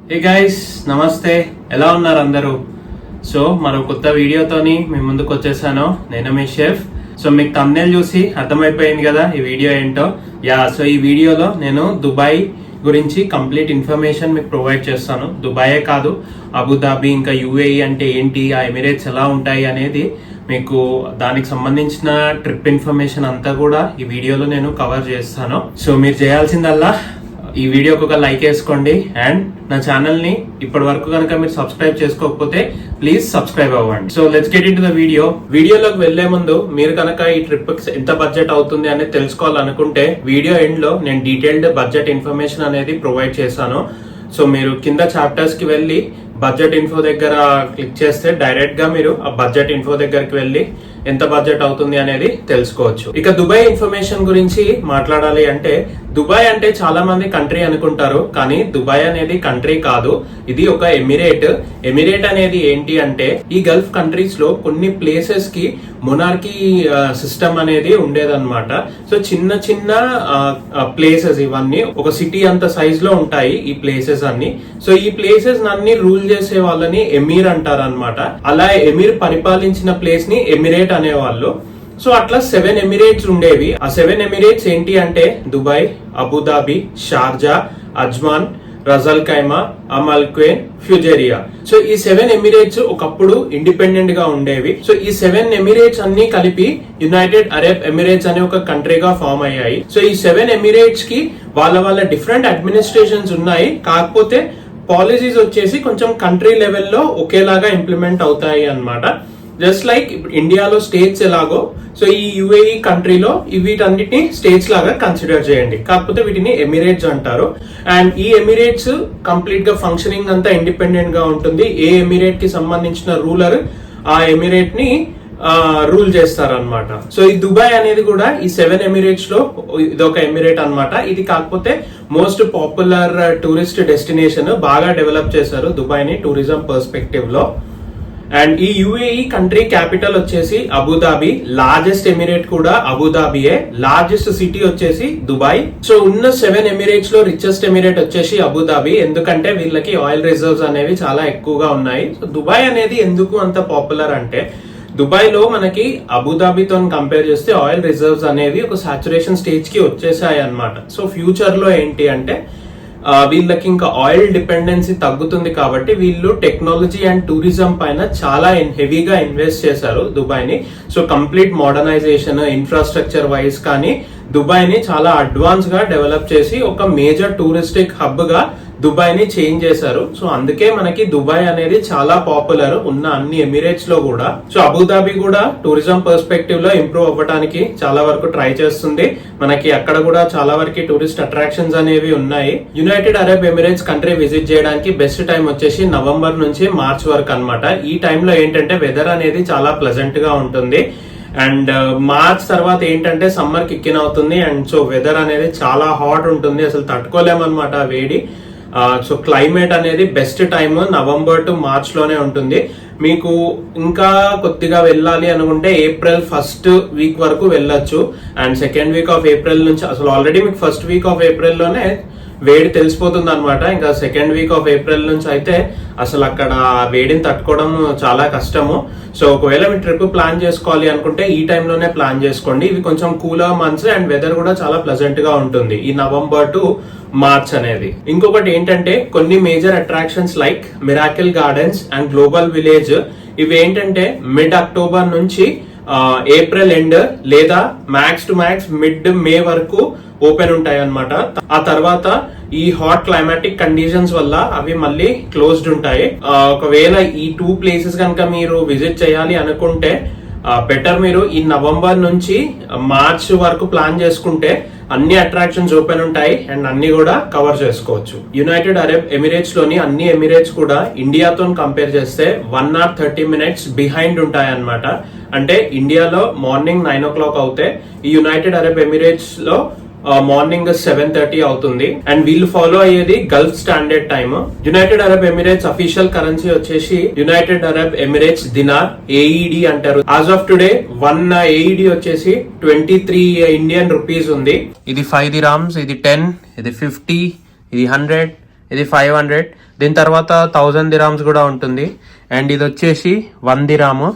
Hey guys, నమస్తే. ఎలా ఉన్నారు అందరూ? సో మరో కొత్త వీడియోతోని మీ ముందుకు వచ్చేసాను. నేను మీ షెఫ్. సో మీకు థంబ్నెయిల్ చూసి అర్థమైపోయింది కదా ఈ వీడియో ఏంటో. సో ఈ వీడియోలో నేను దుబాయ్ గురించి కంప్లీట్ ఇన్ఫర్మేషన్ మీకు ప్రొవైడ్ చేస్తాను. దుబాయే కాదు, అబుదాబి ఇంకా యుఏఈ అంటే ఏంటి, ఆ ఎమిరేట్స్ ఎలా ఉంటాయి అనేది మీకు దానికి సంబంధించిన ట్రిప్ ఇన్ఫర్మేషన్ అంతా కూడా ఈ వీడియోలో నేను కవర్ చేస్తాను. సో మీరు చేయాల్సిందల్లా ఈ వీడియోకి ఒక లైక్ వేసుకోండి అండ్ నా ఛానల్ ని ఇప్పటి వరకు కనుక మీరు సబ్స్క్రైబ్ చేసుకోకపోతే ప్లీజ్ సబ్స్క్రైబ్ అవ్వండి. So let's get in to the వీడియోలోకి వెళ్లే ముందు మీరు కనుక ఈ ట్రిప్ ఎంత బడ్జెట్ అవుతుంది అనేది తెలుసుకోవాలనుకుంటే వీడియో ఎండ్ లో నేను డీటెయిల్డ్ బడ్జెట్ ఇన్ఫర్మేషన్ అనేది ప్రొవైడ్ చేశాను. సో మీరు కింద చాప్టర్స్ కి వెళ్ళి బడ్జెట్ ఇన్ఫో దగ్గర క్లిక్ చేస్తే డైరెక్ట్ గా మీరు ఆ బడ్జెట్ ఇన్ఫో దగ్గరికి వెళ్ళి ఎంత బడ్జెట్ అవుతుంది అనేది తెలుసుకోవచ్చు. ఇక దుబాయ్ ఇన్ఫర్మేషన్ గురించి మాట్లాడాలి అంటే, దుబాయ్ అంటే చాలా మంది కంట్రీ అనుకుంటారు, కానీ దుబాయ్ అనేది కంట్రీ కాదు, ఇది ఒక ఎమిరేట్. ఎమిరేట్ అనేది ఏంటి అంటే, ఈ గల్ఫ్ కంట్రీస్ లో కొన్ని ప్లేసెస్ కి మొనార్కీ సిస్టమ్ అనేది ఉండేదన్నమాట. సో చిన్న చిన్న ప్లేసెస్ ఇవన్నీ ఒక సిటీ అంత సైజ్ లో ఉంటాయి ఈ ప్లేసెస్ అన్ని. సో ఈ ప్లేసెస్ అన్ని రూల్ చేసే వాళ్ళని ఎమీర్ అంటారు అనమాట. అలా ఎమీర్ పరిపాలించిన ప్లేస్ ని ఎమిరేట్ అనేవాళ్ళు. సో అట్లా 7 ఎమిరేట్స్ ఉండేవి. ఆ 7 ఎమిరేట్స్ ఏంటి అంటే దుబాయ్, అబుదాబి, షార్జా, అజ్మాన్, రజల్ ఖైమా, అమల్ క్వేన్, ఫ్యూజేరియా. సో ఈ 7 ఎమిరేట్స్ ఒకప్పుడు ఇండిపెండెంట్ గా ఉండేవి. సో ఈ 7 ఎమిరేట్స్ అన్ని కలిపి యునైటెడ్ అరబ్ ఎమిరేట్స్ అనే ఒక కంట్రీగా ఫామ్ అయ్యాయి. సో ఈ 7 ఎమిరేట్స్ కి వాళ్ళ డిఫరెంట్ అడ్మినిస్ట్రేషన్స్ ఉన్నాయి, కాకపోతే పాలసీస్ వచ్చేసి కొంచెం కంట్రీ లెవెల్లో ఒకేలాగా ఇంప్లిమెంట్ అవుతాయి అన్నమాట. జస్ట్ లైక్ ఇండియాలో స్టేట్స్ ఎలాగో, సో ఈ యుఏఈ కంట్రీలో వీటన్నిటిని స్టేట్స్ లాగా కన్సిడర్ చేయండి, కాకపోతే వీటిని ఎమిరేట్స్ అంటారు. అండ్ ఈ ఎమిరేట్స్ కంప్లీట్ గా ఫంక్షనింగ్ అంతా ఇండిపెండెంట్ గా ఉంటుంది. ఏ ఎమిరేట్ కి సంబంధించిన రూలర్ ఆ ఎమిరేట్ ని రూల్ చేస్తారనమాట. సో ఈ దుబాయ్ అనేది కూడా ఈ 7 ఎమిరేట్స్ లో ఇది ఒక ఎమిరేట్ అన్నమాట. ఇది కాకపోతే మోస్ట్ పాపులర్ టూరిస్ట్ డెస్టినేషన్, బాగా డెవలప్ చేశారు దుబాయ్ ని టూరిజం పర్స్పెక్టివ్ లో. అండ్ ఈ యుఏఈ కంట్రీ క్యాపిటల్ వచ్చేసి అబుదాబి, లార్జెస్ట్ ఎమిరేట్ కూడా అబుదాబియే, లార్జెస్ట్ సిటీ వచ్చేసి దుబాయ్. సో ఉన్న 7 ఎమిరేట్స్ లో రిచెస్ట్ ఎమిరేట్ వచ్చేసి అబుదాబి, ఎందుకంటే వీళ్ళకి ఆయిల్ రిజర్వ్స్ అనేవి చాలా ఎక్కువగా ఉన్నాయి. సో దుబాయ్ అనేది ఎందుకు అంత పాపులర్ అంటే, దుబాయ్ లో మనకి అబుదాబితో కంపేర్ చేస్తే ఆయిల్ రిజర్వ్స్ అనేవి ఒక సాచురేషన్ స్టేజ్ కి వచ్చేసాయి అన్నమాట. సో ఫ్యూచర్ లో ఏంటి అంటే వీళ్ళకి ఇంకా ఆయిల్ డిపెండెన్సీ తగ్గుతుంది, కాబట్టి వీళ్ళు టెక్నాలజీ అండ్ టూరిజం పైన చాలా హెవీగా ఇన్వెస్ట్ చేశారు దుబాయ్ ని. So complete modernisation, infrastructure wise కానీ దుబాయ్ ని చాలా అడ్వాన్స్ గా డెవలప్ చేసి ఒక మేజర్ టూరిస్టిక్ హబ్ గా దుబాయ్ ని చేంజ్ చేశారు. సో అందుకే మనకి దుబాయ్ అనేది చాలా పాపులర్ ఉన్న అన్ని ఎమిరేట్స్ లో కూడా. సో అబుదాబి కూడా టూరిజం పర్స్పెక్టివ్ లో ఇంప్రూవ్ అవ్వడానికి చాలా వరకు ట్రై చేస్తుంది. మనకి అక్కడ కూడా చాలా వరకు టూరిస్ట్ అట్రాక్షన్స్ అనేవి ఉన్నాయి. United Arab Emirates country visit చేయడానికి బెస్ట్ టైం వచ్చేసి నవంబర్ నుంచి మార్చ్ వరకు అన్నమాట. ఈ టైంలో ఏంటంటే వెదర్ అనేది చాలా ప్లెజెంట్ గా ఉంటుంది. అండ్ మార్చ్ తర్వాత ఏంటంటే సమ్మర్ కిక్ ఇన్ అవుతుంది. అండ్ సో వెదర్ అనేది చాలా హాట్ ఉంటుంది, అసలు తట్టుకోలేమన్నమాట వేడి. సో క్లైమేట్ అనేది best time November to March లోనే ఉంటుంది. మీకు ఇంకా కొద్దిగా వెళ్ళాలి అనుకుంటే ఏప్రిల్ ఫస్ట్ వీక్ వరకు వెళ్ళొచ్చు. And second week off April నుంచి అసలు ఆల్రెడీ మీకు ఫస్ట్ వీక్ ఆఫ్ ఏప్రిల్ లోనే వేడి తెలిసిపోతుంది అనమాట. ఇంకా సెకండ్ వీక్ ఆఫ్ ఏప్రిల్ నుంచి అయితే అసలు అక్కడ వేడిని తట్టుకోవడం చాలా కష్టము. సో ఒకవేళ మీ ట్రిప్ ప్లాన్ చేసుకోవాలి అనుకుంటే ఈ టైంలోనే ప్లాన్ చేసుకోండి. ఇవి కొంచెం కూలర్ మంత్స్ అండ్ వెదర్ కూడా చాలా ప్లెజెంట్ గా ఉంటుంది ఈ నవంబర్ టు మార్చ్ అనేది. ఇంకొకటి ఏంటంటే కొన్ని major attractions like miracle gardens and global village, ఇవి ఏంటంటే మిడ్ అక్టోబర్ నుంచి ఏప్రిల్ ఎండ్ లేదా మ్యాక్స్ టు మ్యాక్స్ మిడ్ మే వరకు ఓపెన్ ఉంటాయి అన్నమాట. ఆ తర్వాత ఈ హాట్ క్లైమాటిక్ కండిషన్స్ వల్ల అవి మళ్ళీ క్లోజ్డ్ ఉంటాయి. ఒకవేళ ఈ 2 ప్లేసెస్ కనుక మీరు విజిట్ చేయాలి అనుకుంటే బెటర్ మీరు ఈ నవంబర్ నుంచి మార్చ్ వరకు ప్లాన్ చేసుకుంటే అన్ని అట్రాక్షన్స్ ఓపెన్ ఉంటాయి అండ్ అన్ని కూడా కవర్ చేసుకోవచ్చు. యునైటెడ్ అరబ్ ఎమిరేట్స్ లోని అన్ని ఎమిరేట్స్ కూడా ఇండియాతో కంపేర్ చేస్తే 1 hour 30 minutes బిహైండ్ ఉంటాయి అన్నమాట. అంటే ఇండియాలో మార్నింగ్ 9 o'clock అవుతే ఈ యునైటెడ్ అరబ్ ఎమిరేట్స్ లో మార్నింగ్ 7:30 అవుతుంది. అండ్ వీళ్ళు ఫాలో అయ్యేది Gulf standard time. United Arab Emirates official currency వచ్చేసి United Arab Emirates dinar, AED అంటారు. యాజ్ ఆఫ్ టుడే 1 ఏఈడి వచ్చేసి 23 ఇండియన్ రూపీస్ ఉంది. ఇది 5 dirhams, ఇది 10, ఇది 50, ఇది 100, ఇది 500. దీని తర్వాత 1000 దిరామ్స్ కూడా ఉంటుంది. అండ్ ఇది వచ్చేసి 1 దిరాము.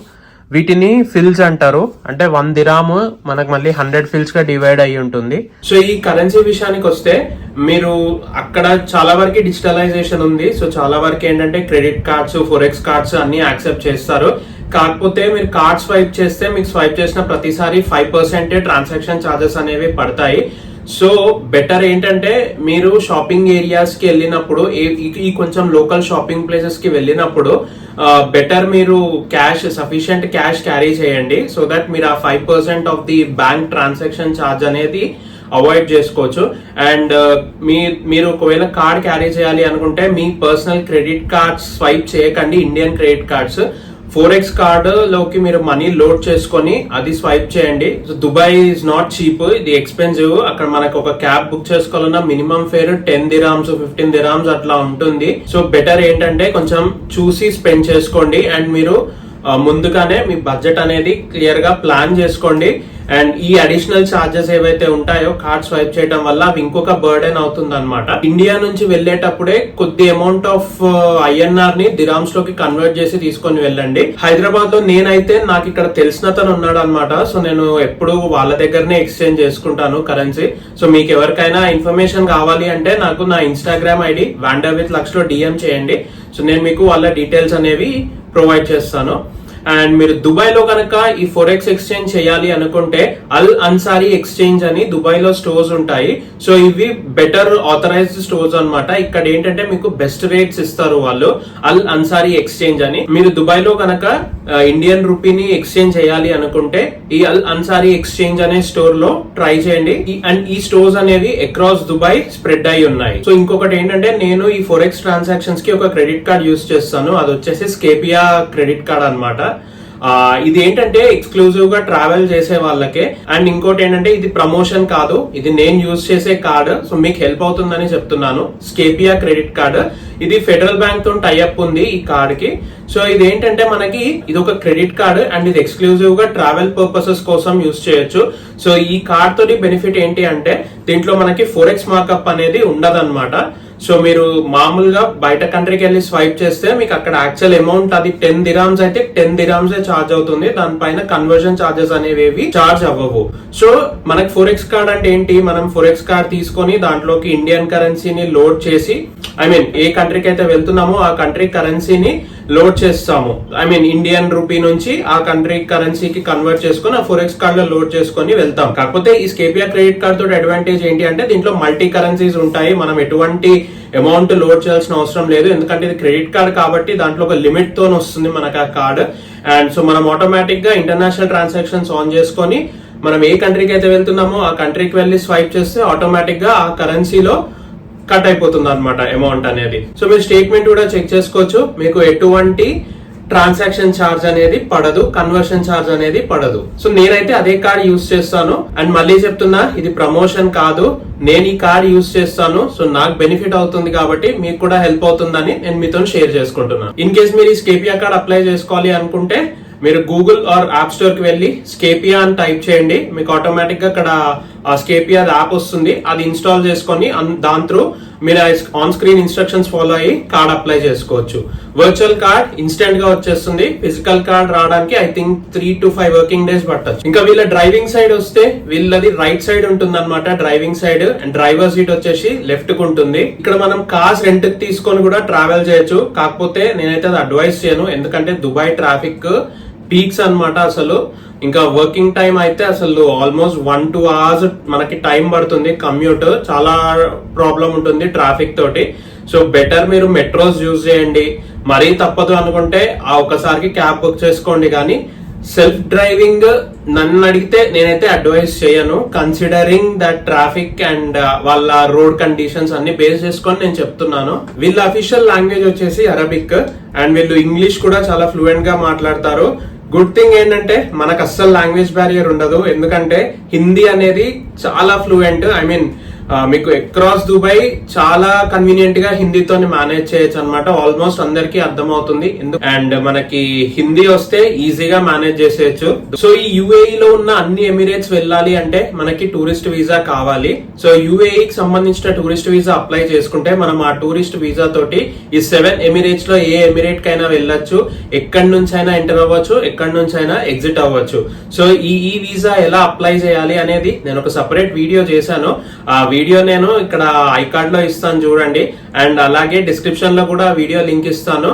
వీటిని ఫిల్స్ అంటారు. అంటే 1 దిరాము మనకు మళ్ళీ 100 ఫిల్స్ గా డివైడ్ అయ్యి ఉంటుంది. సో ఈ కరెన్సీ విషయానికి వస్తే మీరు అక్కడ చాలా వరకు డిజిటలైజేషన్ ఉంది. సో చాలా వరకు ఏంటంటే క్రెడిట్ కార్డ్స్, ఫోరెక్స్ కార్డ్స్ అన్ని యాక్సెప్ట్ చేస్తారు. కాకపోతే మీరు కార్డ్ స్వైప్ చేస్తే మీకు స్వైప్ చేసిన ప్రతిసారి 5% ట్రాన్సాక్షన్ ఛార్జెస్ అనేవి పడతాయి. సో బెటర్ ఏంటంటే మీరు షాపింగ్ ఏరియాస్ కి వెళ్ళినప్పుడు, ఈ కొంచెం లోకల్ షాపింగ్ ప్లేసెస్ కి వెళ్ళినప్పుడు బెటర్ మీరు సఫిషియంట్ క్యాష్ క్యారీ చేయండి. సో దట్ మీరు ఆ 5% of the bank transaction charge అనేది అవాయిడ్ చేసుకోవచ్చు. అండ్ మీరు ఒకవేళ కార్డ్ క్యారీ చేయాలి అనుకుంటే మీ పర్సనల్ క్రెడిట్ కార్డ్స్ స్వైప్ చేయకండి. Indian credit cards, forex card లోకి మీరు మనీ లోడ్ చేసుకొని అది స్వైప్ చేయండి. So Dubai is not cheap, ఇది ఎక్స్పెన్సివ్. అక్కడ మనకు ఒక క్యాబ్ బుక్ చేసుకోవాలన్నా మినిమం ఫేర్ 10 దిరామ్స్ 15 దిరామ్స్ అట్లా ఉంటుంది. సో బెటర్ ఏంటంటే కొంచెం చూసి స్పెండ్ చేసుకోండి. అండ్ మీరు ముందుగానే మీ బడ్జెట్ అనేది క్లియర్ గా ప్లాన్ చేసుకోండి. అండ్ ఈ అడిషనల్ ఛార్జెస్ ఏవైతే ఉంటాయో కార్డ్ స్వైప్ చేయడం వల్ల అవి ఇంకొక బర్డెన్ అవుతుంది అనమాట. ఇండియా నుంచి వెళ్లేటప్పుడే కొద్ది అమౌంట్ ఆఫ్ ఐఎన్ఆర్ ని దిరామ్స్ లోకి కన్వర్ట్ చేసి తీసుకొని వెళ్ళండి. హైదరాబాద్ లో నేనైతే నాకు ఇక్కడ తెలిసినతను ఉన్నాడు అనమాట. సో నేను ఎప్పుడు వాళ్ళ దగ్గరనే ఎక్స్చేంజ్ చేసుకుంటాను కరెన్సీ. సో మీకు ఎవరికైనా ఇన్ఫర్మేషన్ కావాలి అంటే నాకు నా ఇన్స్టాగ్రామ్ ఐడి vanderwithlux లో డిఎం చేయండి. సో నేను మీకు వాళ్ళ డీటెయిల్స్ అనేవి ప్రొవైడ్ చేస్తాను. అండ్ మీరు దుబాయ్ లో కనుక ఈ ఫోరెక్స్ ఎక్స్చేంజ్ చేయాలి అనుకుంటే అల్ అన్సారీ ఎక్స్చేంజ్ అని దుబాయ్ లో స్టోర్స్ ఉంటాయి. సో ఇవి బెటర్ ఆథరైజ్డ్ స్టోర్స్ అన్నమాట. ఇక్కడ ఏంటంటే మీకు బెస్ట్ రేట్స్ ఇస్తారు వాళ్ళు, అల్ అన్సారీ ఎక్స్చేంజ్ అని. మీరు దుబాయ్ లో కనుక ఇండియన్ రూపీని ఎక్స్చేంజ్ చేయాలి అనుకుంటే ఈ అల్ అన్సారీ ఎక్స్చేంజ్ అనే స్టోర్ లో ట్రై చేయండి. అండ్ ఈ స్టోర్స్ అనేవి అక్రాస్ దుబాయ్ స్ప్రెడ్ అయి ఉన్నాయి. సో ఇంకొకటి ఏంటంటే నేను ఈ ఫోరెక్స్ ట్రాన్సాక్షన్స్ కి ఒక క్రెడిట్ కార్డ్ యూస్ చేస్తాను. అది వచ్చేసి స్కేపియా క్రెడిట్ కార్డ్ అన్నమాట. ఇది ఏంటంటే ఎక్స్క్లూజివ్ గా ట్రావెల్ చేసే వాళ్ళకే. అండ్ ఇంకోటి ఏంటంటే ఇది ప్రమోషన్ కాదు, ఇది నేను యూజ్ చేసే కార్డ్. సో మీకు హెల్ప్ అవుతుందని చెప్తున్నాను. స్కేపియా క్రెడిట్ కార్డ్, ఇది ఫెడరల్ బ్యాంక్ తో టైఅప్ ఉంది ఈ కార్డ్ కి. సో ఇది ఏంటంటే మనకి ఇది ఒక క్రెడిట్ కార్డ్ అండ్ ఇది ఎక్స్క్లూజివ్ గా ట్రావెల్ పర్పసెస్ కోసం యూజ్ చేయొచ్చు. సో ఈ కార్డ్ తోటి బెనిఫిట్ ఏంటి అంటే దీంట్లో మనకి ఫోరెక్స్ మార్కప్ అనేది ఉండదన్నమాట. సో మీరు మామూలుగా బయట కంట్రీకి వెళ్ళి స్వైప్ చేస్తే మీకు అక్కడ యాక్చువల్ అమౌంట్ అది 10 దిరామ్స్ అయితే 10 దిరామ్స్ ఛార్జ్ అవుతుంది. దానిపైన కన్వర్జన్ ఛార్జెస్ అనేవి ఛార్జ్ అవ్వవు. సో మనకి ఫోరెక్స్ కార్డ్ అంటే ఏంటి, మనం ఫోరెక్స్ కార్డ్ తీసుకొని దాంట్లోకి ఇండియన్ కరెన్సీని లోడ్ చేసి, ఏ కంట్రీకి అయితే వెళ్తున్నామో ఆ కంట్రీ కరెన్సీని లోడ్ చేస్తాము. ఇండియన్ రూపీ నుంచి ఆ కంట్రీ కరెన్సీకి కన్వర్ట్ చేసుకుని ఆ ఫోరెక్స్ కార్డ్ లో లోడ్ చేసుకుని వెళ్తాం. కాకపోతే ఈ స్కేపియా క్రెడిట్ కార్డ్ తోటి అడ్వాంటేజ్ ఏంటి అంటే దీంట్లో మల్టీ కరెన్సీస్ ఉంటాయి. మనం ఎటువంటి అమౌంట్ లోడ్ చేయాల్సిన అవసరం లేదు. ఎందుకంటే ఇది క్రెడిట్ కార్డ్ కాబట్టి దాంట్లో ఒక లిమిట్ తో వస్తుంది మనకు ఆ కార్డ్. అండ్ సో మనం ఆటోమేటిక్ గా ఇంటర్నేషనల్ ట్రాన్సాక్షన్స్ ఆన్ చేసుకొని మనం ఏ కంట్రీకి అయితే వెళ్తున్నామో ఆ కంట్రీకి వెళ్ళి స్వైప్ చేస్తే ఆటోమేటిక్ గా ఆ కరెన్సీలో కట్ అయిపోతుంది అనమాట అమౌంట్ అనేది. సో మీరు స్టేట్మెంట్ కూడా చెక్ చేసుకోవచ్చు. మీకు ఎటువంటి ట్రాన్సాక్షన్ ఛార్జ్ అనేది పడదు, కన్వర్షన్ ఛార్జ్ అనేది పడదు. సో నేనైతే అదే కార్డ్ యూస్ చేస్తాను. అండ్ మళ్ళీ చెప్తున్నా, ఇది ప్రమోషన్ కాదు, నేను ఈ కార్డ్ యూస్ చేస్తాను. సో నాకు బెనిఫిట్ అవుతుంది కాబట్టి మీకు కూడా హెల్ప్ అవుతుందని నేను మీతో షేర్ చేసుకుంటున్నాను. ఇన్ కేస్ మీరు ఈ స్కేపియా కార్డ్ అప్లై చేసుకోవాలి అనుకుంటే మీరు గూగుల్ ఆర్ యాప్ స్టోర్ కి వెళ్ళి స్కేపియా అని టైప్ చేయండి. మీకు ఆటోమేటిక్ గా అక్కడ స్కేపియా యాప్ వస్తుంది. అది ఇన్స్టాల్ చేసుకొని దాని త్రూ మీరు ఆన్ స్క్రీన్ ఇన్స్ట్రక్షన్స్ ఫాలో అయ్యి కార్డ్ అప్లై చేసుకోవచ్చు. వర్చువల్ కార్డ్ ఇన్స్టెంట్ గా వచ్చేస్తుంది. ఫిజికల్ కార్డ్ రావడానికి I think 3 to 5 working days పట్టచ్చు. ఇంకా వీళ్ళ డ్రైవింగ్ సైడ్ వస్తే వీళ్ళది రైట్ సైడ్ ఉంటుంది అనమాట, driving side. And driver seat వచ్చేసి లెఫ్ట్ కు ఉంటుంది. ఇక్కడ మనం కార్స్ రెంట్ కి తీసుకొని కూడా ట్రావెల్ చేయొచ్చు. కాకపోతే నేనైతే అది అడ్వైస్ చేయను, ఎందుకంటే దుబాయ్ ట్రాఫిక్ పీక్స్ అన్నమాట. అసలు ఇంకా వర్కింగ్ టైం అయితే అసలు ఆల్మోస్ట్ 1-2 hours మనకి టైం పడుతుంది. కమ్యూట్ చాలా ప్రాబ్లం ఉంటుంది ట్రాఫిక్ తోటి. సో బెటర్ మీరు మెట్రోస్ యూజ్ చేయండి. మరీ తప్పదు అనుకుంటే ఆ ఒక్కసారికి క్యాబ్ బుక్ చేసుకోండి. కానీ సెల్ఫ్ డ్రైవింగ్ నన్ను అడిగితే నేనైతే అడ్వైస్ చేయను, కన్సిడరింగ్ దట్ ట్రాఫిక్ అండ్ వాళ్ళ రోడ్ కండిషన్స్ అన్ని బేస్ చేసుకొని నేను చెప్తున్నాను. వీళ్ళ అఫీషియల్ లాంగ్వేజ్ వచ్చేసి అరబిక్ అండ్ వీళ్ళు ఇంగ్లీష్ కూడా చాలా ఫ్లూయెంట్ గా మాట్లాడతారు. గుడ్ థింగ్ ఏంటంటే మనకు అస్సలు లాంగ్వేజ్ బ్యారియర్ ఉండదు, ఎందుకంటే హిందీ అనేది చాలా ఫ్లూయెంట్. మీకు అక్రాస్ దుబాయ్ చాలా కన్వీనియంట్ గా హిందీతో మేనేజ్ చేయొచ్చు అనమాట. ఆల్మోస్ట్ అందరికి అర్థమవుతుంది. అండ్ మనకి హిందీ వస్తే ఈజీగా మేనేజ్ చేసేయచ్చు. సో ఈ యుఏఈ లో ఉన్న అన్ని ఎమిరేట్స్ వెళ్ళాలి అంటే మనకి టూరిస్ట్ వీసా కావాలి. సో యుఏఈకి సంబంధించిన టూరిస్ట్ వీసా అప్లై చేసుకుంటే మనం ఆ టూరిస్ట్ వీసా తోటి ఈ 7 ఎమిరేట్స్ లో ఏ ఎమిరేట్ కైనా వెళ్ళొచ్చు, ఎక్కడి నుంచి అయినా ఎంటర్ అవ్వచ్చు, ఎక్కడి నుంచి అయినా ఎగ్జిట్ అవ్వచ్చు. సో ఈ వీసా ఎలా అప్లై చేయాలి అనేది నేను ఒక సెపరేట్ వీడియో చేశాను. ఆ వీడియో నేను ఇక్కడ ఐకార్డ్ లో ఇస్తాను చూడండి. అండ్ అలాగే డిస్క్రిప్షన్ లో కూడా వీడియో లింక్ ఇస్తాను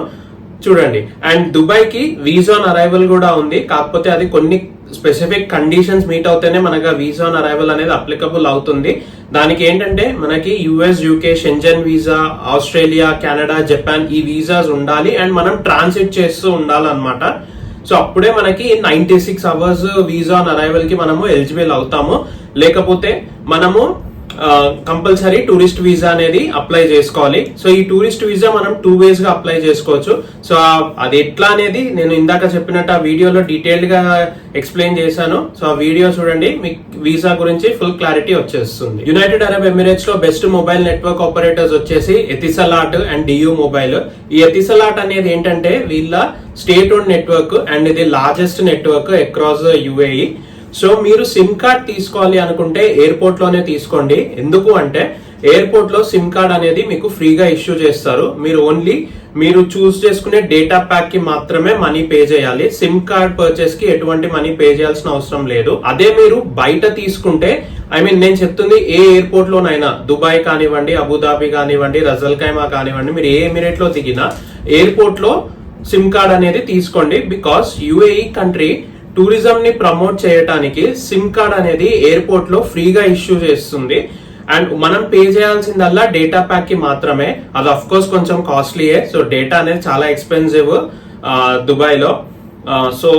చూడండి. అండ్ దుబాయ్ కి వీసా ఆన్ అరైవల్ కూడా ఉంది. కాకపోతే అది కొన్ని స్పెసిఫిక్ కండిషన్స్ మీట్ అవుతేనే మనకు వీసా ఆన్ అరైవల్ అనేది అప్లికబుల్ అవుతుంది. దానికి ఏంటంటే మనకి US, UK, Schengen visa, Australia, Canada, Japan ఈ వీసాస్ ఉండాలి. అండ్ మనం ట్రాన్సిట్ చేస్తూ ఉండాలన్నమాట. సో అప్పుడే మనకి 96 అవర్స్ వీసా ఆన్ అరైవల్ కి మనము ఎలిజిబుల్ అవుతాము. లేకపోతే మనము కంపల్సరీ టూరిస్ట్ వీసా అనేది అప్లై చేసుకోవాలి. సో ఈ టూరిస్ట్ వీసా మనం 2 ways గా అప్లై చేసుకోవచ్చు. సో అది ఎట్లా అనేది నేను ఇందాక చెప్పినట్టు ఆ వీడియోలో డీటెయిల్డ్ గా ఎక్స్ప్లెయిన్ చేశాను. సో ఆ వీడియో చూడండి, మీకు వీసా గురించి ఫుల్ క్లారిటీ వచ్చేస్తుంది. యునైటెడ్ అరబ్ ఎమిరేట్స్ లో బెస్ట్ మొబైల్ నెట్వర్క్ ఆపరేటర్స్ వచ్చేసి ఎతిసలాట్ అండ్ డియూ మొబైల్. ఈ ఎతిసలాట్ అనేది ఏంటంటే వీళ్ళ స్టేట్ ఓన్ నెట్వర్క్ అండ్ ఇది largest network across UAE. So మీరు సిమ్ కార్డ్ తీసుకోవాలి అనుకుంటే ఎయిర్పోర్ట్ లోనే తీసుకోండి. ఎందుకు అంటే ఎయిర్పోర్ట్ లో సిమ్ కార్డ్ అనేది మీకు ఫ్రీగా ఇష్యూ చేస్తారు. మీరు చూస్ చేసుకునే డేటా ప్యాక్ కి మాత్రమే మనీ పే చేయాలి. సిమ్ కార్డ్ పర్చేస్ కి ఎటువంటి మనీ పే చేయాల్సిన అవసరం లేదు. అదే మీరు బయట తీసుకుంటే నేను చెప్తుంది ఏ ఎయిర్పోర్ట్ లోనైనా, దుబాయ్ కానివ్వండి, అబుదాబి కానివ్వండి, రజల్ ఖైమా కానివ్వండి, మీరు ఏ ఎమిరేట్ లో దిగినా ఎయిర్పోర్ట్ లో సిమ్ కార్డ్ అనేది తీసుకోండి. బికాస్ యుఏఈ కంట్రీ టూరిజం ని ప్రమోట్ చేయడానికి సిమ్ కార్డ్ అనేది ఎయిర్పోర్ట్ లో ఫ్రీగా ఇష్యూ చేస్తుంది. అండ్ మనం పే చేయాల్సిందల్లా డేటా ప్యాక్ కి మాత్రమే. అది అఫ్ కోర్స్ కొంచెం కాస్ట్లీయే. సో డేటా అనేది చాలా ఎక్స్పెన్సివ్ దుబాయ్ లో. సో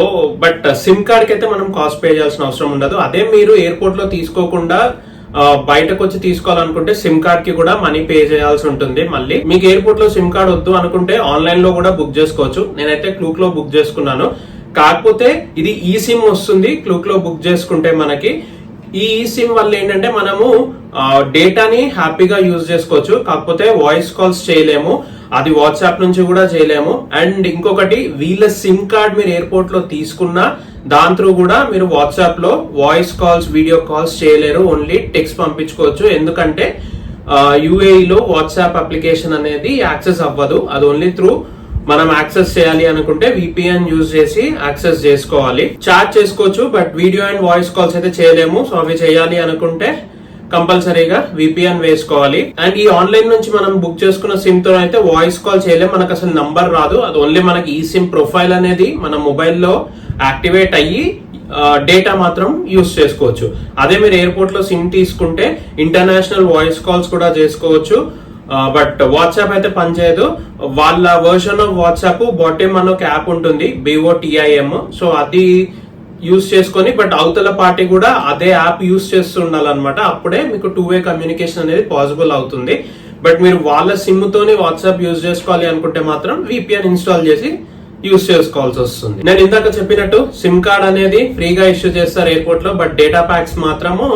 బట్ సిమ్ కార్డ్ కి అయితే మనం కాస్ట్ పే చేయాల్సిన అవసరం ఉండదు. అదే మీరు ఎయిర్పోర్ట్ లో తీసుకోకుండా బయటకు వచ్చి తీసుకోవాలనుకుంటే సిమ్ కార్డ్ కి కూడా మనీ పే చేయాల్సి ఉంటుంది. మళ్ళీ మీకు ఎయిర్పోర్ట్ లో సిమ్ కార్డ్ వద్దు అనుకుంటే ఆన్లైన్ లో కూడా బుక్ చేసుకోవచ్చు. నేనైతే క్లూక్ లో బుక్ చేసుకున్నాను. కాకపోతే ఇది ఈ సిమ్ వస్తుంది క్లూక్ లో బుక్ చేసుకుంటే. మనకి ఈ సిమ్ వల్ల ఏంటంటే మనము డేటాని హ్యాపీగా యూజ్ చేసుకోవచ్చు. కాకపోతే వాయిస్ కాల్స్ చేయలేము, అది వాట్సాప్ నుంచి కూడా చేయలేము. అండ్ ఇంకొకటి, వీళ్ళ సిమ్ కార్డ్ మీరు ఎయిర్పోర్ట్ లో తీసుకున్నా దాని త్రూ కూడా మీరు వాట్సాప్ లో వాయిస్ కాల్స్, వీడియో కాల్స్ చేయలేరు. ఓన్లీ టెక్స్ట్ పంపించుకోవచ్చు. ఎందుకంటే యుఏఈలో వాట్సాప్ అప్లికేషన్ అనేది యాక్సెస్ అవ్వదు. అది ఓన్లీ త్రూ మనం యాక్సెస్ చేయాలి అనుకుంటే విపిఎన్ యూజ్ చేసి యాక్సెస్ చేసుకోవాలి. చాట్ చేసుకోవచ్చు, but video and voice calls అయితే చేయలేము. సో అవి చేయాలి అనుకుంటే కంపల్సరీగా విపిఎన్ వేసుకోవాలి. అండ్ ఈ ఆన్లైన్ నుంచి మనం బుక్ చేసుకున్న సిమ్ తో అయితే వాయిస్ కాల్ చేయలేము. మనకు అసలు నంబర్ రాదు. అది ఓన్లీ మనకి ఈ సిమ్ ప్రొఫైల్ అనేది మన మొబైల్లో యాక్టివేట్ అయ్యి డేటా మాత్రం యూజ్ చేసుకోవచ్చు. అదే మీరు ఎయిర్పోర్ట్ లో సిమ్ తీసుకుంటే ఇంటర్నేషనల్ వాయిస్ కాల్స్ కూడా చేసుకోవచ్చు. బట్ వాట్సాప్ అయితే పనిచేయదు. వాళ్ళ వర్షన్ ఆఫ్ వాట్సాప్ బాటమ్ అన్న ఒక యాప్ ఉంటుంది, BOTIM. సో అది యూజ్ చేసుకొని, బట్ అవతల పార్టీ కూడా అదే యాప్ యూజ్ చేస్తూ ఉండాలన్నమాట. అప్పుడే మీకు 2-way కమ్యూనికేషన్ అనేది పాసిబుల్ అవుతుంది. బట్ మీరు వాళ్ళ సిమ్ తోని వాట్సాప్ యూజ్ చేసుకోవాలి అనుకుంటే మాత్రం VPN ఇన్స్టాల్ చేసి యూజ్ చేసుకోవాల్సి వస్తుంది. నేను ఇందాక చెప్పినట్టు సిమ్ కార్డ్ అనేది ఫ్రీగా ఇష్యూ చేస్తారు ఎయిర్పోర్ట్ లో, బట్ డేటా ప్యాక్స్ మాత్రము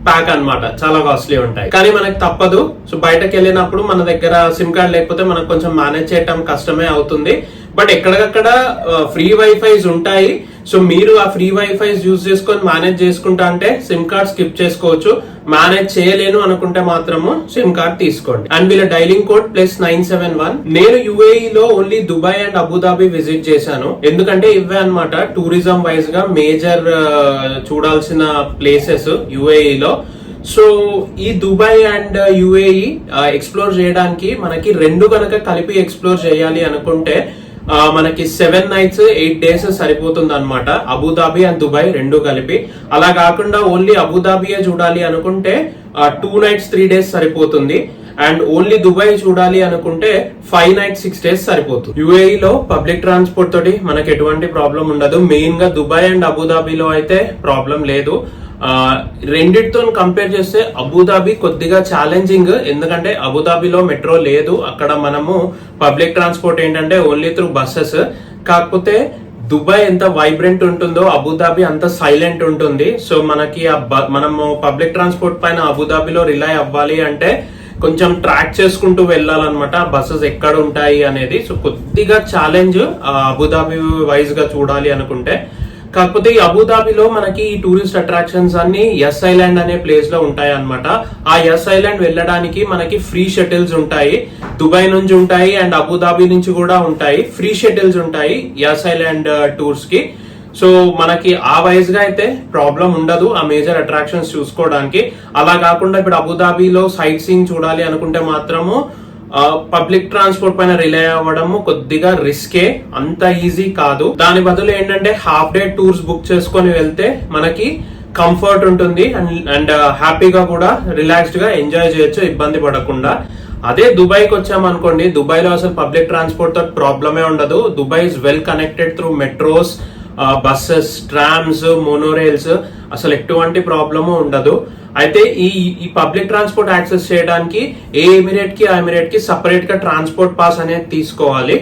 ప్యాక్ అన్నమాట, చాలా కాస్ట్లీ ఉంటాయి. కానీ మనకు తప్పదు. సో బయటకు వెళ్ళినప్పుడు మన దగ్గర సిమ్ కార్డ్ లేకపోతే మనకు కొంచెం మేనేజ్ చేయటం కష్టమే అవుతుంది. బట్ ఎక్కడికక్కడ ఫ్రీ వైఫైస్ ఉంటాయి. సో మీరు ఆ ఫ్రీ వైఫైస్ యూజ్ చేసుకొని మేనేజ్ చేసుకుంటా అంటే సిమ్ కార్డ్ స్కిప్ చేసుకోవచ్చు. మేనేజ్ చేయలేను అనుకుంటే మాత్రము సిమ్ కార్డ్ తీసుకోండి. అండ్ వీళ్ళ డైలింగ్ కోడ్ +971. నేను యుఏఈ లో only Dubai and Abu Dhabi visit చేశాను. ఎందుకంటే ఇవే అన్నమాట టూరిజం వైజ్ గా మేజర్ చూడాల్సిన ప్లేసెస్ యుఏఈ లో. సో ఈ దుబాయ్ అండ్ యుఏఈ ఎక్స్ప్లోర్ చేయడానికి మనకి రెండు కనుక కలిపి ఎక్స్ప్లోర్ చేయాలి అనుకుంటే మనకి 7 nights 8 days సరిపోతుంది అనమాట. అబుదాబి అండ్ దుబాయ్ రెండు కలిపి. అలా కాకుండా ఓన్లీ అబుదాబియే చూడాలి అనుకుంటే 2 nights 3 days సరిపోతుంది. అండ్ ఓన్లీ దుబాయ్ చూడాలి అనుకుంటే 5 nights 6 days సరిపోతుంది. యుఏఈ లో పబ్లిక్ ట్రాన్స్పోర్ట్ తోటి మనకి ఎటువంటి ప్రాబ్లం ఉండదు. మెయిన్ గా దుబాయ్ అండ్ అబుదాబిలో అయితే ప్రాబ్లం లేదు. రెండిటితో కంపేర్ చేస్తే అబుదాబి కొద్దిగా ఛాలెంజింగ్. ఎందుకంటే అబుదాబిలో మెట్రో లేదు. అక్కడ మనము పబ్లిక్ ట్రాన్స్పోర్ట్ ఏంటంటే ఓన్లీ త్రూ బస్సెస్. కాకపోతే దుబాయ్ ఎంత వైబ్రెంట్ ఉంటుందో అబుదాబి అంత సైలెంట్ ఉంటుంది. సో మనకి మనము పబ్లిక్ ట్రాన్స్పోర్ట్ పైన అబుదాబిలో రిలై అవ్వాలి అంటే కొంచెం ట్రాక్ చేసుకుంటూ వెళ్ళాలన్నమాట, బస్సెస్ ఎక్కడ ఉంటాయి అనేది. సో కొద్దిగా ఛాలెంజ్ అబుదాబి వైజ్ గా చూడాలి అనుకుంటే. కాకపోతే ఈ అబుదాబిలో మనకి ఈ టూరిస్ట్ అట్రాక్షన్స్ అన్ని ఎస్ ఐలాండ్ అనే ప్లేస్ లో ఉంటాయి అన్నమాట. ఆ ఎస్ ఐలాండ్ వెళ్ళడానికి మనకి ఫ్రీ షటిల్స్ ఉంటాయి, దుబాయ్ నుంచి ఉంటాయి అండ్ అబుదాబి నుంచి కూడా ఉంటాయి. ఫ్రీ షటిల్స్ ఉంటాయి ఎస్ ఐలాండ్ టూర్స్ కి. సో మనకి ఆ వైజ్ గా అయితే ప్రాబ్లం ఉండదు ఆ మేజర్ అట్రాక్షన్స్ చూసుకోవడానికి. అలా కాకుండా ఇప్పుడు అబుదాబిలో సైట్ సీయింగ్ చూడాలి అనుకుంటే మాత్రము పబ్లిక్ ట్రాన్స్పోర్ట్ పైన రిలై అవ్వడము కొద్దిగా రిస్కే, అంత ఈజీ కాదు. దాని బదులు ఏంటంటే హాఫ్ డే టూర్స్ బుక్ చేసుకొని వెళ్తే మనకి కంఫర్ట్ ఉంటుంది అండ్ హ్యాపీగా కూడా రిలాక్స్డ్ గా ఎంజాయ్ చేయొచ్చు ఇబ్బంది పడకుండా. అదే దుబాయ్కి వచ్చామనుకోండి, దుబాయ్ లో అసలు పబ్లిక్ ట్రాన్స్పోర్ట్ తో ప్రాబ్లమే ఉండదు. Dubai is well connected through metros, buses, trams, monorails, అసలు ఎటువంటి ప్రాబ్లము ఉండదు. అయితే ఈ పబ్లిక్ ట్రాన్స్పోర్ట్ యాక్సెస్ చేయడానికి ఏ ఎమిరేట్ కి సపరేట్ గా ట్రాన్స్పోర్ట్ పాస్ అనేది తీసుకోవాలి.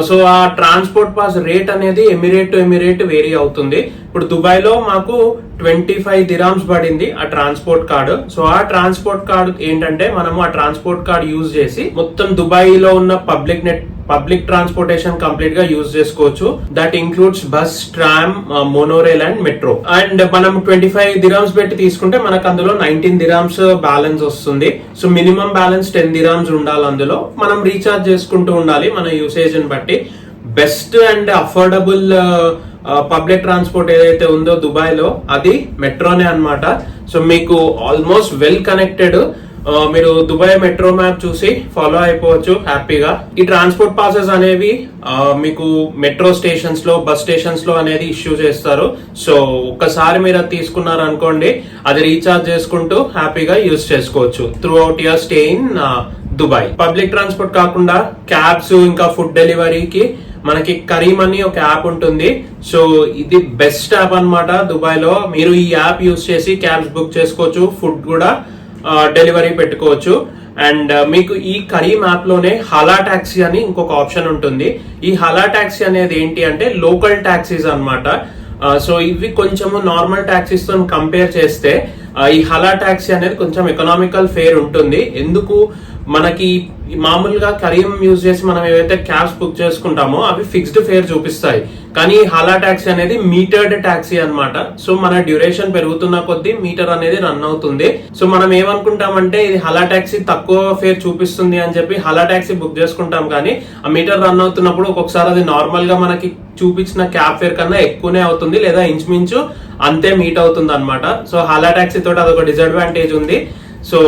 సో ఆ ట్రాన్స్పోర్ట్ పాస్ రేట్ అనేది ఎమిరేట్ టు ఎమిరేట్ వేరీ అవుతుంది. ఇప్పుడు దుబాయ్ లో మాకు 25 దిరామ్స్ పడింది ఆ ట్రాన్స్పోర్ట్ కార్డు. సో ఆ ట్రాన్స్పోర్ట్ కార్డు ఏంటంటే మనము ఆ ట్రాన్స్పోర్ట్ కార్డు యూజ్ చేసి మొత్తం దుబాయ్ లో ఉన్న పబ్లిక్ ట్రాన్స్పోర్టేషన్ కంప్లీట్ గా యూజ్ చేసుకోవచ్చు. That includes bus, tram, monorail and metro. And మనం 25 దిరామ్స్ పెట్టి తీసుకుంటే మనకు అందులో 19 దిరామ్స్ బ్యాలెన్స్ వస్తుంది. సో మినిమం బ్యాలెన్స్ 10 దిరామ్స్ ఉండాలి అందులో. మనం రీఛార్జ్ చేసుకుంటూ ఉండాలి మన యూసేజ్ ని బట్టి. Best and affordable public transport ఏదైతే ఉందో దుబాయ్ లో అది మెట్రోనే అన్నమాట. సో మీకు ఆల్మోస్ట్ వెల్ కనెక్టెడ్. మీరు దుబాయ్ మెట్రో మ్యాప్ చూసి ఫాలో అయిపోవచ్చు హ్యాపీగా. ఈ ట్రాన్స్పోర్ట్ పాసెస్ అనేవి మీకు మెట్రో స్టేషన్స్ లో, బస్ స్టేషన్స్ లో అనేది ఇష్యూ చేస్తారు. సో ఒక్కసారి మీరు అది తీసుకున్నారు అనుకోండి, అది రీఛార్జ్ చేసుకుంటూ హ్యాపీగా యూజ్ చేసుకోవచ్చు through out your stay in Dubai. Public transport కాకుండా క్యాబ్స్ ఇంకా ఫుడ్ డెలివరీకి మనకి కరీమ్ అని ఒక యాప్ ఉంటుంది. సో ఇది బెస్ట్ యాప్ అన్నమాట దుబాయ్ లో. మీరు ఈ యాప్ యూజ్ చేసి క్యాబ్స్ బుక్ చేసుకోవచ్చు, ఫుడ్ కూడా డెలివరీ పెట్టుకోవచ్చు. అండ్ మీకు ఈ కరీమ్ యాప్ లోనే హలా టాక్సీ అని ఇంకొక ఆప్షన్ ఉంటుంది. ఈ హలా టాక్సీ అనేది ఏంటి అంటే లోకల్ టాక్సీస్ అన్నమాట. సో ఇవి కొంచెము నార్మల్ టాక్సీస్ తో కంపేర్ చేస్తే ఈ హలా టాక్సీ అనేది కొంచెం ఎకనామికల్ ఫేర్ ఉంటుంది. ఎందుకు మనకి మామూలుగా కరీమ్ యూజ్ చేసి మనం ఏవైతే క్యాబ్స్ బుక్ చేసుకుంటామో అవి ఫిక్స్డ్ ఫేర్ చూపిస్తాయి, కానీ హలా టాక్సీ అనేది మీటర్డ్ టాక్సీ అన్నమాట. సో మన డ్యూరేషన్ పెరుగుతున్న కొద్దీ మీటర్ అనేది రన్ అవుతుంది. సో మనం ఏమనుకుంటామంటే ఇది హలా టాక్సీ తక్కువ ఫేర్ చూపిస్తుంది అని చెప్పి హలా టాక్సీ బుక్ చేసుకుంటాం, కానీ ఆ మీటర్ రన్ అవుతున్నప్పుడు ఒక్కొక్కసారి అది నార్మల్ గా మనకి చూపించిన క్యాబ్ ఫేర్ కన్నా ఎక్కువనే అవుతుంది, లేదా ఇంచుమించు అంతే మీట్ అవుతుంది అనమాట. సో హలా టాక్సీ తోటి అదొక డిసడ్వాంటేజ్ ఉంది. సో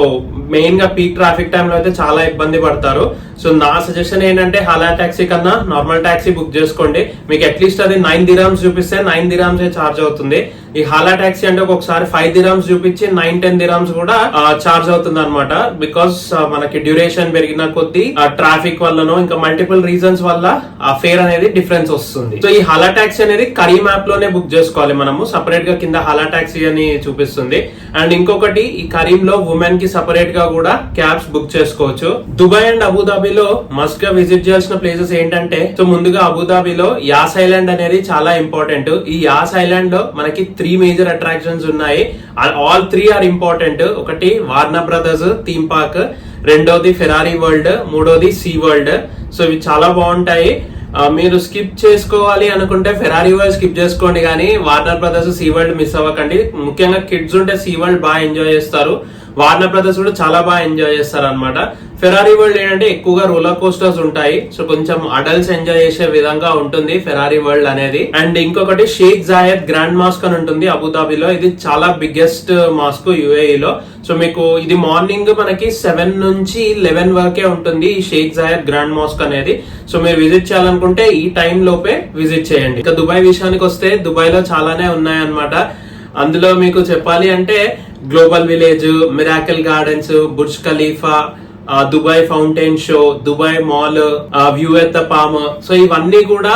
మెయిన్ గా పీక్ ట్రాఫిక్ టైంలో అయితే చాలా ఇబ్బంది పడతారు. సో నా సజెషన్ ఏంటంటే హలా టాక్సీ కన్నా నార్మల్ టాక్సీ బుక్ చేసుకోండి. మీకు అట్లీస్ట్ అది 9 దిరామ్స్ చూపిస్తే 9 దిరామ్స్ చార్జ్ అవుతుంది. ఈ హలా టాక్సీ అంటే ఒకసారి 5 దిరామ్స్ చూపించి 9-10 దిరామ్స్ కూడా చార్జ్ అవుతుంది అనమాట. బికాస్ మనకి డ్యూరేషన్ పెరిగిన కొద్దీ ట్రాఫిక్ వల్లనో ఇంకా మల్టిపుల్ రీజన్స్ వల్ల ఆ ఫేర్ అనేది డిఫరెన్స్ వస్తుంది. సో ఈ హలా టాక్సీ అనేది కరీమ్ యాప్ లోనే బుక్ చేసుకోవాలి మనము. సపరేట్ గా కింద హలా టాక్సీ అని చూపిస్తుంది. అండ్ ఇంకొకటి ఈ కరీమ్ లో ఉమెన్ కి సపరేట్ గా కూడా క్యాబ్స్ బుక్ చేసుకోవచ్చు. దుబాయ్ అండ్ అబుదాబిలో మస్ట్ గా విజిట్ చేయాల్సిన ప్లేసెస్ ఏంటంటే, సో ముందుగా అబుదాబిలో యాస్ ఐలాండ్ అనేది చాలా ఇంపార్టెంట్. ఈ యాస్ ఐలాండ్ లో మనకి 3 మేజర్ అట్రాక్షన్స్ ఉన్నాయి. All 3 are important. ఒకటి వార్నర్ బ్రదర్స్ థీమ్ పార్క్, రెండోది ఫెరారీ వరల్డ్, మూడోది సీ వరల్డ్. సో ఇవి చాలా బాగుంటాయి. మీరు స్కిప్ చేసుకోవాలి అనుకుంటే ఫెరారీ వరల్డ్ స్కిప్ చేసుకోండి, కానీ Warner Brothers, Sea World miss అవ్వకండి. ముఖ్యంగా కిడ్స్ ఉంటే సీ వరల్డ్ బాగా ఎంజాయ్ చేస్తారు, వార్నర్ బ్రదర్స్ కూడా చాలా బాగా ఎంజాయ్ చేస్తారు అనమాట. ఫెరారీ వరల్డ్ ఏంటంటే ఎక్కువగా రోలర్ కోస్టర్స్ ఉంటాయి. సో కొంచెం అడల్ట్స్ ఎంజాయ్ చేసే విధంగా ఉంటుంది ఫెరారీ వరల్డ్ అనేది. అండ్ ఇంకొకటి షేక్ జాయద్ గ్రాండ్ మాస్క్ అని ఉంటుంది అబుదాబిలో. ఇది చాలా బిగ్గెస్ట్ మాస్క్ యుఏఈ లో. సో మీకు ఇది మార్నింగ్ మనకి 7 నుంచి 11 వరకే ఉంటుంది ఈ షేక్ జాయద్ గ్రాండ్ మాస్క్ అనేది. సో మీరు విజిట్ చేయాలనుకుంటే ఈ టైం లోపే విజిట్ చేయండి. ఇక దుబాయ్ విషయానికి వస్తే దుబాయ్ లో చాలానే ఉన్నాయన్నమాట. అందులో మీకు చెప్పాలి అంటే global village, miracle gardens, Burj Khalifa, Dubai fountain show, Dubai mall, view at the palm. So ఇవన్నీ కూడా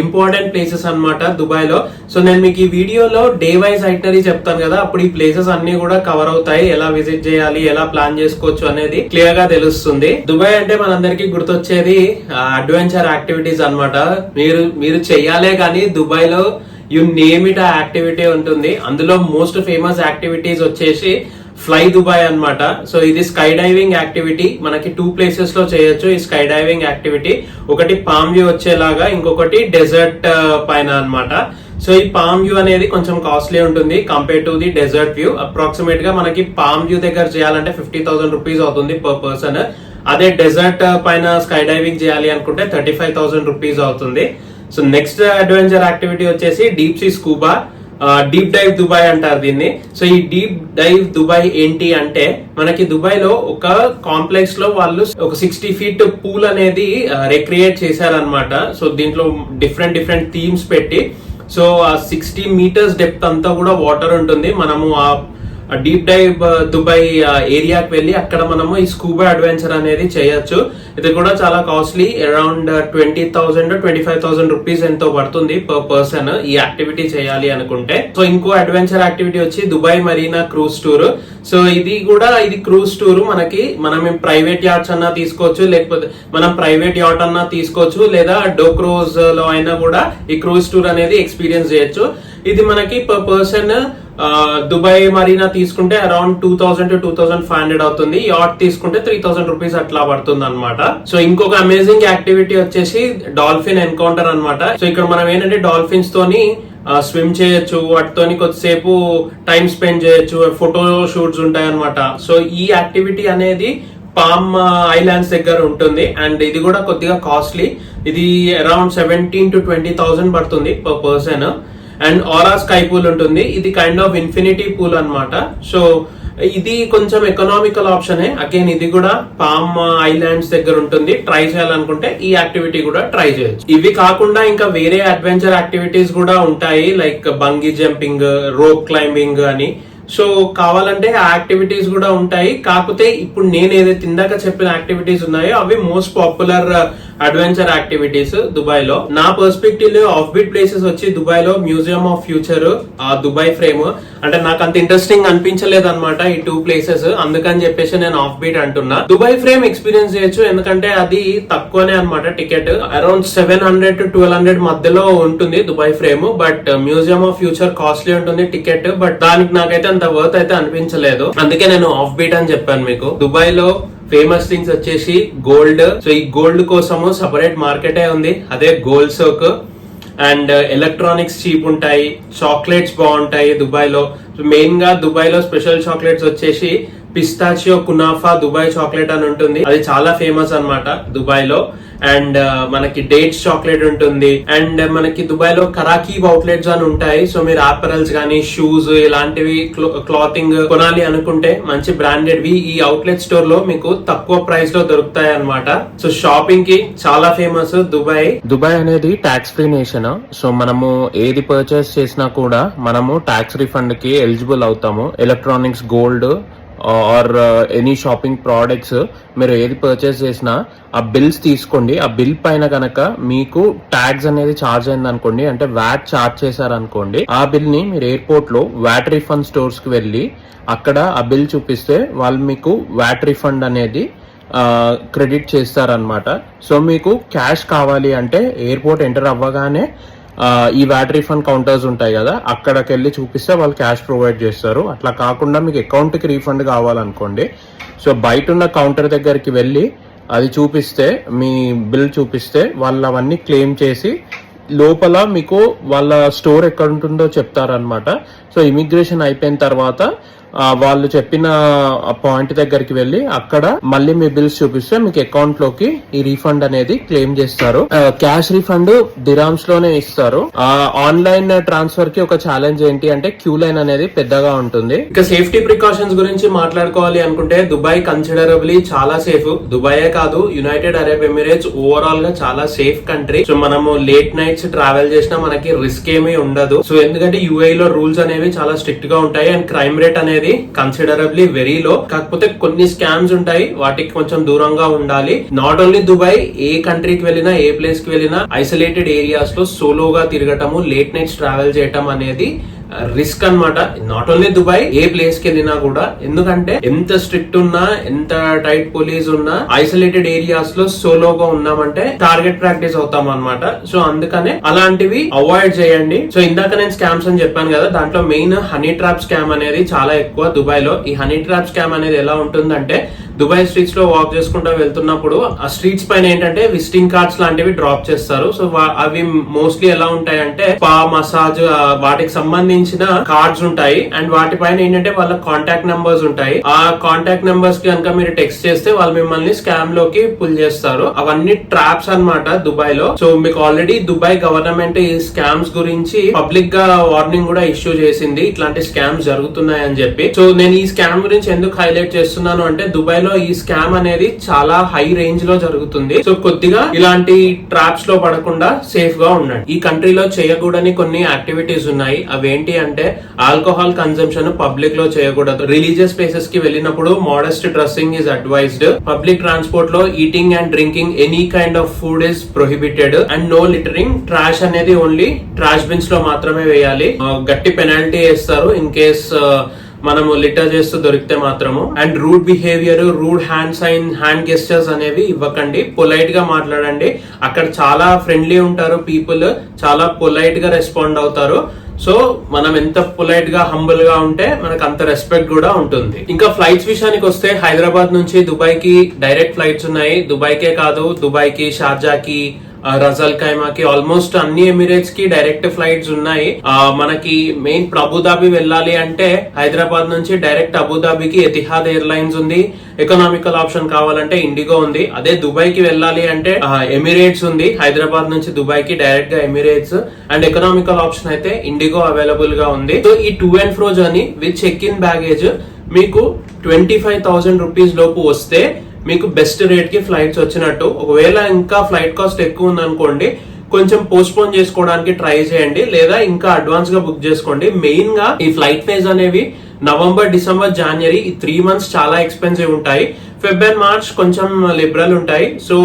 ఇంపార్టెంట్ ప్లేసెస్ అన్నమాట దుబాయ్ లో. సో నేను మీకు ఈ వీడియోలో డే వైజ్ ఐటనరీ చెప్తాను కదా, అప్పుడు ఈ ప్లేసెస్ అన్ని కూడా కవర్ అవుతాయి. ఎలా విజిట్ చేయాలి, ఎలా ప్లాన్ చేసుకోవచ్చు అనేది క్లియర్ గా తెలుస్తుంది. దుబాయ్ అంటే మనందరికీ గుర్తొచ్చేది అడ్వెంచర్ యాక్టివిటీస్ అన్నమాట. మీరు చెయ్యాలే కానీ దుబాయ్ లో యు నేమ్ ఇట్ ఆ యాక్టివిటీ ఉంటుంది. అందులో మోస్ట్ ఫేమస్ యాక్టివిటీస్ వచ్చేసి ఫ్లై దుబాయ్ అన్నమాట. సో ఇది స్కై డైవింగ్ యాక్టివిటీ. మనకి 2 ప్లేసెస్ లో చేయొచ్చు ఈ స్కై డైవింగ్ యాక్టివిటీ. ఒకటి పామ్ వ్యూ వచ్చేలాగా, ఇంకొకటి డెజర్ట్ పైన అన్నమాట. సో ఈ పామ్ వ్యూ అనేది కొంచెం కాస్ట్లీ ఉంటుంది compare to the desert view. Approximate గా మనకి పామ్ వ్యూ దగ్గర చేయాలంటే 50,000 రూపీస్ అవుతుంది పర్ పర్సన్. అదే డెజర్ట్ పైన స్కై డైవింగ్ చేయాలి అనుకుంటే 35,000 రూపీస్ అవుతుంది. సో నెక్స్ట్ అడ్వెంచర్ యాక్టివిటీ వచ్చేసి deep sea scuba, deep dive Dubai అంటారు దీన్ని. సో ఈ డీప్ డైవ్ దుబాయ్ ఏంటి అంటే, మనకి దుబాయ్ లో ఒక కాంప్లెక్స్ లో వాళ్ళు ఒక 60 feet పూల్ అనేది రిక్రియేట్ చేశారనమాట. సో దీంట్లో డిఫరెంట్ థీమ్స్ పెట్టి, సో ఆ 60 meters డెప్త్ అంతా కూడా వాటర్ ఉంటుంది. మనము ఆ డీప్ డైవ్ దుబాయ్ ఏరియాకి వెళ్ళి అక్కడ మనము ఈ స్కూబా అడ్వెంచర్ అనేది చేయొచ్చు. ఇది కూడా చాలా కాస్ట్లీ, అరౌండ్ 20,000 to 25,000 రూపీస్ ఎంతో పడుతుంది పర్ పర్సన్ ఈ యాక్టివిటీ చేయాలి అనుకుంటే. సో ఇంకో అడ్వెంచర్ యాక్టివిటీ వచ్చి Dubai Marina cruise tour. So ఇది క్రూజ్ టూర్. మనం ప్రైవేట్ యాట్స్ అన్నా తీసుకోవచ్చు, లేకపోతే మనం ప్రైవేట్ యాట్ అన్నా తీసుకోవచ్చు, లేదా డోక్రోజ్ లో అయినా కూడా ఈ క్రూజ్ టూర్ అనేది ఎక్స్పీరియన్స్ చేయొచ్చు. ఇది మనకి పర్ పర్సన్ దుబాయ్ మరీనా తీసుకుంటే అరౌండ్ 2,000 to 2,500 అవుతుంది. యాట్ తీసుకుంటే 3,000 రూపీస్ అట్లా పడుతుంది అనమాట. సో ఇంకొక అమేజింగ్ యాక్టివిటీ వచ్చేసి డాల్ఫిన్ ఎన్కౌంటర్ అన్నమాట. సో ఇక్కడ మనం ఏంటంటే డాల్ఫిన్స్ తోని స్విమ్ చేయొచ్చు, వాటితోని కొద్దిసేపు టైం స్పెండ్ చేయొచ్చు, ఫోటో షూట్స్ ఉంటాయి అనమాట. సో ఈ యాక్టివిటీ అనేది పామ్ ఐలాండ్స్ దగ్గర ఉంటుంది. అండ్ ఇది కూడా కొద్దిగా కాస్ట్లీ. ఇది అరౌండ్ 17,000 to 20,000 పడుతుంది per person. And aura sky pool ఉంటుంది. ఇది కైండ్ ఆఫ్ ఇన్ఫినిటీ పూల్ అన్నమాట. సో ఇది కొంచెం ఎకనామికల్ ఆప్షనే. అగైన్ ఇది కూడా పామ్ ఐలాండ్స్ దగ్గర ఉంటుంది. ట్రై చేయాలనుకుంటే ఈ యాక్టివిటీ కూడా ట్రై చేయొచ్చు. ఇవి కాకుండా ఇంకా వేరే అడ్వెంచర్ యాక్టివిటీస్ కూడా ఉంటాయి, like bungee jumping, rope climbing అని. సో కావాలంటే ఆ యాక్టివిటీస్ కూడా ఉంటాయి. కాకపోతే ఇప్పుడు నేను ఏదైతే ఇందాక చెప్పిన యాక్టివిటీస్ ఉన్నాయో అవి most popular adventure activities Dubai లో. నా పర్స్పెక్టివ్ లో ఆఫ్ బీట్ ప్లేసెస్ వచ్చి దుబాయ్ లో museum of future, Dubai frame. అంటే నాకు అంత ఇంట్రెస్టింగ్ అనిపించలేదు అనమాట ఈ 2 ప్లేసెస్. అందుకని చెప్పేసి నేను ఆఫ్ బీట్ అంటున్నా. దుబాయ్ ఫ్రేమ్ ఎక్స్పీరియన్స్ చేయొచ్చు, ఎందుకంటే అది తక్కువనే అనమాట టికెట్. అరౌండ్ 700 to 1,200 మధ్యలో ఉంటుంది Dubai frame. But museum of future costly ఉంటుంది టికెట్. బట్ దానికి నాకైతే అంత వర్త్ అయితే అనిపించలేదు. అందుకే నేను ఆఫ్ బీట్ అని చెప్పాను మీకు. దుబాయ్ లో ఫేమస్ థింగ్స్ వచ్చేసి గోల్డ్. సో ఈ గోల్డ్ కోసము సపరేట్ మార్కెటే ఉంది, అదే gold soak. And electronics cheap ఉంటాయి, చాక్లెట్స్ బాగుంటాయి దుబాయ్ లో. మెయిన్ గా దుబాయ్ లో స్పెషల్ చాక్లెట్స్ వచ్చేసి పిస్తాచియో కునాఫా దుబాయ్ చాక్లెట్ అని ఉంటుంది. అది చాలా ఫేమస్ అన్నమాట దుబాయ్ లో. అండ్ మనకి డేట్స్ చాక్లెట్ ఉంటుంది. అండ్ మనకి దుబాయ్ లో కరాకీ అవుట్లెట్స్ అని ఉంటాయి. సో మీరు ఆపరల్స్ గానీ, షూస్, ఇలాంటివి క్లాతింగ్ కొనాలి అనుకుంటే మంచి బ్రాండెడ్ వి ఈ అవుట్లెట్ స్టోర్ లో మీకు తక్కువ ప్రైస్ లో దొరుకుతాయి అన్నమాట. సో షాపింగ్ కి చాలా ఫేమస్ దుబాయ్. దుబాయ్ అనేది ట్యాక్స్ ఫ్రీ నేషన్. సో మనము ఏది పర్చేస్ చేసినా కూడా మనము ట్యాక్స్ రిఫండ్ కి ఎలిజిబుల్ అవుతాము. Electronics, gold or any shopping products మీరు ఏది పర్చేస్ చేసినా ఆ బిల్స్ తీసుకోండి. ఆ బిల్ పైన కనుక మీకు ట్యాక్స్ అనేది ఛార్జ్ అయింది అనుకోండి, అంటే వ్యాట్ ఛార్జ్ చేశారనుకోండి, ఆ బిల్ ని మీరు ఎయిర్పోర్ట్ లో వ్యాట్ రిఫండ్ స్టోర్స్ కి వెళ్ళి అక్కడ ఆ బిల్ చూపిస్తే వాళ్ళు మీకు వ్యాట్ రిఫండ్ అనేది క్రెడిట్ చేస్తారనమాట. సో మీకు క్యాష్ కావాలి అంటే ఎయిర్పోర్ట్ ఎంటర్ అవ్వగానే ఈ వ్యాట్ రిఫండ్ కౌంటర్స్ ఉంటాయి కదా, అక్కడికి వెళ్ళి చూపిస్తే వాళ్ళు క్యాష్ ప్రొవైడ్ చేస్తారు. అట్లా కాకుండా మీకు అకౌంట్ కి రీఫండ్ కావాలనుకోండి, సో బయట ఉన్న కౌంటర్ దగ్గరికి వెళ్ళి అది చూపిస్తే, మీ బిల్ చూపిస్తే వాళ్ళు అవన్నీ క్లెయిమ్ చేసి లోపల మీకు వాళ్ళ స్టోర్ ఎక్కడ ఉంటుందో చెప్తారనమాట. సో ఇమిగ్రేషన్ అయిపోయిన తర్వాత వాళ్ళు చెప్పిన పాయింట్ దగ్గరికి వెళ్ళి అక్కడ మళ్ళీ మీ బిల్స్ చూపిస్తే మీకు అకౌంట్ లోకి ఈ రీఫండ్ అనేది క్లెయిమ్ చేస్తారు. క్యాష్ రీఫండ్ దిరామ్స్ లోనే ఇస్తారు. ఆన్లైన్ ట్రాన్స్ఫర్ కి ఒక ఛాలెంజ్ ఏంటి అంటే క్యూ లైన్ అనేది పెద్దగా ఉంటుంది. ఇక సేఫ్టీ ప్రికాషన్స్ గురించి మాట్లాడుకోవాలి అనుకుంటే దుబాయ్ కన్సిడరబుల్లీ చాలా సేఫ్. దుబాయే కాదు, యునైటెడ్ అరబ్ ఎమిరేట్స్ ఓవరాల్ గా చాలా సేఫ్ కంట్రీ. సో మనము లేట్ నైట్స్ ట్రావెల్ చేసినా మనకి రిస్క్ ఏమీ ఉండదు. సో ఎందుకంటే యూఏఈ లో రూల్స్ అనేవి చాలా స్ట్రిక్ట్ గా ఉంటాయి అండ్ క్రైమ్ రేట్ అనేది అనేది కన్సిడరబ్లీ వెరీ లో. కాకపోతే కొన్ని స్కామ్స్ ఉంటాయి, వాటికి కొంచెం దూరంగా ఉండాలి. నాట్ ఓన్లీ దుబాయ్, ఏ కంట్రీకి వెళ్ళినా, ఏ ప్లేస్ కి వెళ్ళినా ఐసోలేటెడ్ ఏరియాస్ లో సోలోగా తిరగటము, లేట్ నైట్స్ ట్రావెల్ చేయటం అనేది రిస్క్ అన్నమాట. Not only Dubai, A place కి వెళ్ళినా కూడా. ఎందుకంటే ఎంత స్ట్రిక్ట్ ఉన్నా, ఎంత టైట్ పోలీస్ ఉన్నా, ఐసోలేటెడ్ ఏరియాస్ లో సోలోగా ఉన్నామంటే టార్గెట్ ప్రాక్టీస్ అవుతాం అన్నమాట. సో అందుకనే అలాంటివి అవాయిడ్ చేయండి. సో ఇందాక నేను స్కామ్స్ అని చెప్పాను కదా, దాంట్లో మెయిన్ హనీ ట్రాప్ స్కామ్ అనేది చాలా ఎక్కువ దుబాయ్ లో. ఈ హనీ ట్రాప్ స్కామ్ అనేది ఎలా ఉంటుందంటే, దుబాయ్ స్ట్రీట్స్ లో వాక్ చేసుకుంటూ వెళ్తున్నప్పుడు ఆ స్ట్రీట్స్ పైన ఏంటంటే విజిటింగ్ కార్డ్స్ లాంటివి డ్రాప్ చేస్తారు. సో అవి మోస్ట్లీ ఎలా ఉంటాయంటే స్పా, మసాజ్, వాటికి సంబంధించిన కార్డ్స్ ఉంటాయి. అండ్ వాటిపైన ఏంటంటే వాళ్ళ కాంటాక్ట్ నెంబర్స్ ఉంటాయి. ఆ కాంటాక్ట్ నెంబర్స్ కి కనుక మీరు టెక్స్ట్ చేస్తే వాళ్ళు మిమ్మల్ని స్కామ్ లోకి పుల్ చేస్తారు. అవన్నీ ట్రాప్స్ అన్నమాట దుబాయ్ లో. సో మీకు ఆల్రెడీ దుబాయ్ గవర్నమెంట్ ఈ స్కామ్స్ గురించి పబ్లిక్ గా వార్నింగ్ కూడా ఇష్యూ చేసింది, ఇట్లాంటి స్కామ్స్ జరుగుతున్నాయని చెప్పి. సో నేను ఈ స్కామ్ గురించి ఎందుకు హైలైట్ చేస్తున్నాను అంటే, దుబాయ్ లో ఈ స్కామ్ అనేది చాలా హై రేంజ్ లో జరుగుతుంది. సో కొద్దిగా ఇలాంటి ట్రాప్స్ లో పడకుండా సేఫ్ గా ఉండండి. ఈ కంట్రీలో చేయకూడని కొన్ని యాక్టివిటీస్ ఉన్నాయి. అవేంటి అంటే, ఆల్కహాల్ కన్సంప్షన్ పబ్లిక్ లో చేయకూడదు. రిలీజియస్ ప్లేసెస్ కి వెళ్ళినప్పుడు modest dressing is advised. Public transport లో eating and drinking any kind of food is prohibited. And no littering. Trash అనేది ఓన్లీ ట్రాష్ బిన్స్ లో మాత్రమే వేయాలి. గట్టి పెనాల్టీ వేస్తారు ఇన్ కేస్ మనము లిటర్ చేస్తూ దొరికితే మాత్రము. And rude behaviour, rude hand sign, hand gestures అనేవి ఇవ్వకండి. పొలైట్ గా మాట్లాడండి. అక్కడ చాలా ఫ్రెండ్లీ ఉంటారు పీపుల్, చాలా పొలైట్ గా రెస్పాండ్ అవుతారు. సో మనం ఎంత పొలైట్ గా, హంబుల్ గా ఉంటే మనకు అంత రెస్పెక్ట్ కూడా ఉంటుంది. ఇంకా ఫ్లైట్స్ విషయానికి వస్తే, హైదరాబాద్ నుంచి దుబాయ్ కి డైరెక్ట్ ఫ్లైట్స్ ఉన్నాయి. దుబాయ్ కే కాదు, దుబాయ్ కి, షార్జాకి, రజల్ ఖైమాకి, ఆల్మోస్ట్ అన్ని ఎమిరేట్స్ కి డైరెక్ట్ ఫ్లైట్స్ ఉన్నాయి. మనకి మెయిన్ అబుదాబి వెళ్ళాలి అంటే హైదరాబాద్ నుంచి డైరెక్ట్ అబుదాబికి ఎతిహాద్ ఎయిర్లైన్స్ ఉంది. ఎకనామికల్ ఆప్షన్ కావాలంటే ఇండిగో ఉంది. అదే దుబాయ్ కి వెళ్ళాలి అంటే ఎమిరేట్స్ ఉంది. హైదరాబాద్ నుంచి దుబాయ్ కి డైరెక్ట్ గా ఎమిరేట్స్. అండ్ ఎకనామికల్ ఆప్షన్ అయితే ఇండిగో అవైలబుల్ గా ఉంది. సో ఈ to and fro journey with check in baggage మీకు 25,000 రూపీస్ లోపు వస్తే మీకు బెస్ట్ రేట్ కి ఫ్లైట్స్ వచ్చినట్టు. ఒకవేళ ఇంకా ఫ్లైట్ కాస్ట్ ఎక్కువ ఉందనుకోండి, కొంచెం పోస్ట్ పోన్ చేసుకోవడానికి ట్రై చేయండి, లేదా ఇంకా అడ్వాన్స్ గా బుక్ చేసుకోండి. మెయిన్ గా ఈ ఫ్లైట్ ఫేజ్ అనేవి నవంబర్, డిసెంబర్, జనవరి, ఈ 3 months చాలా ఎక్స్పెన్సివ్ ఉంటాయి. ఫెబ్ అండ్ మార్చ్ కొంచెం లిబరల్ ఉంటాయి. సో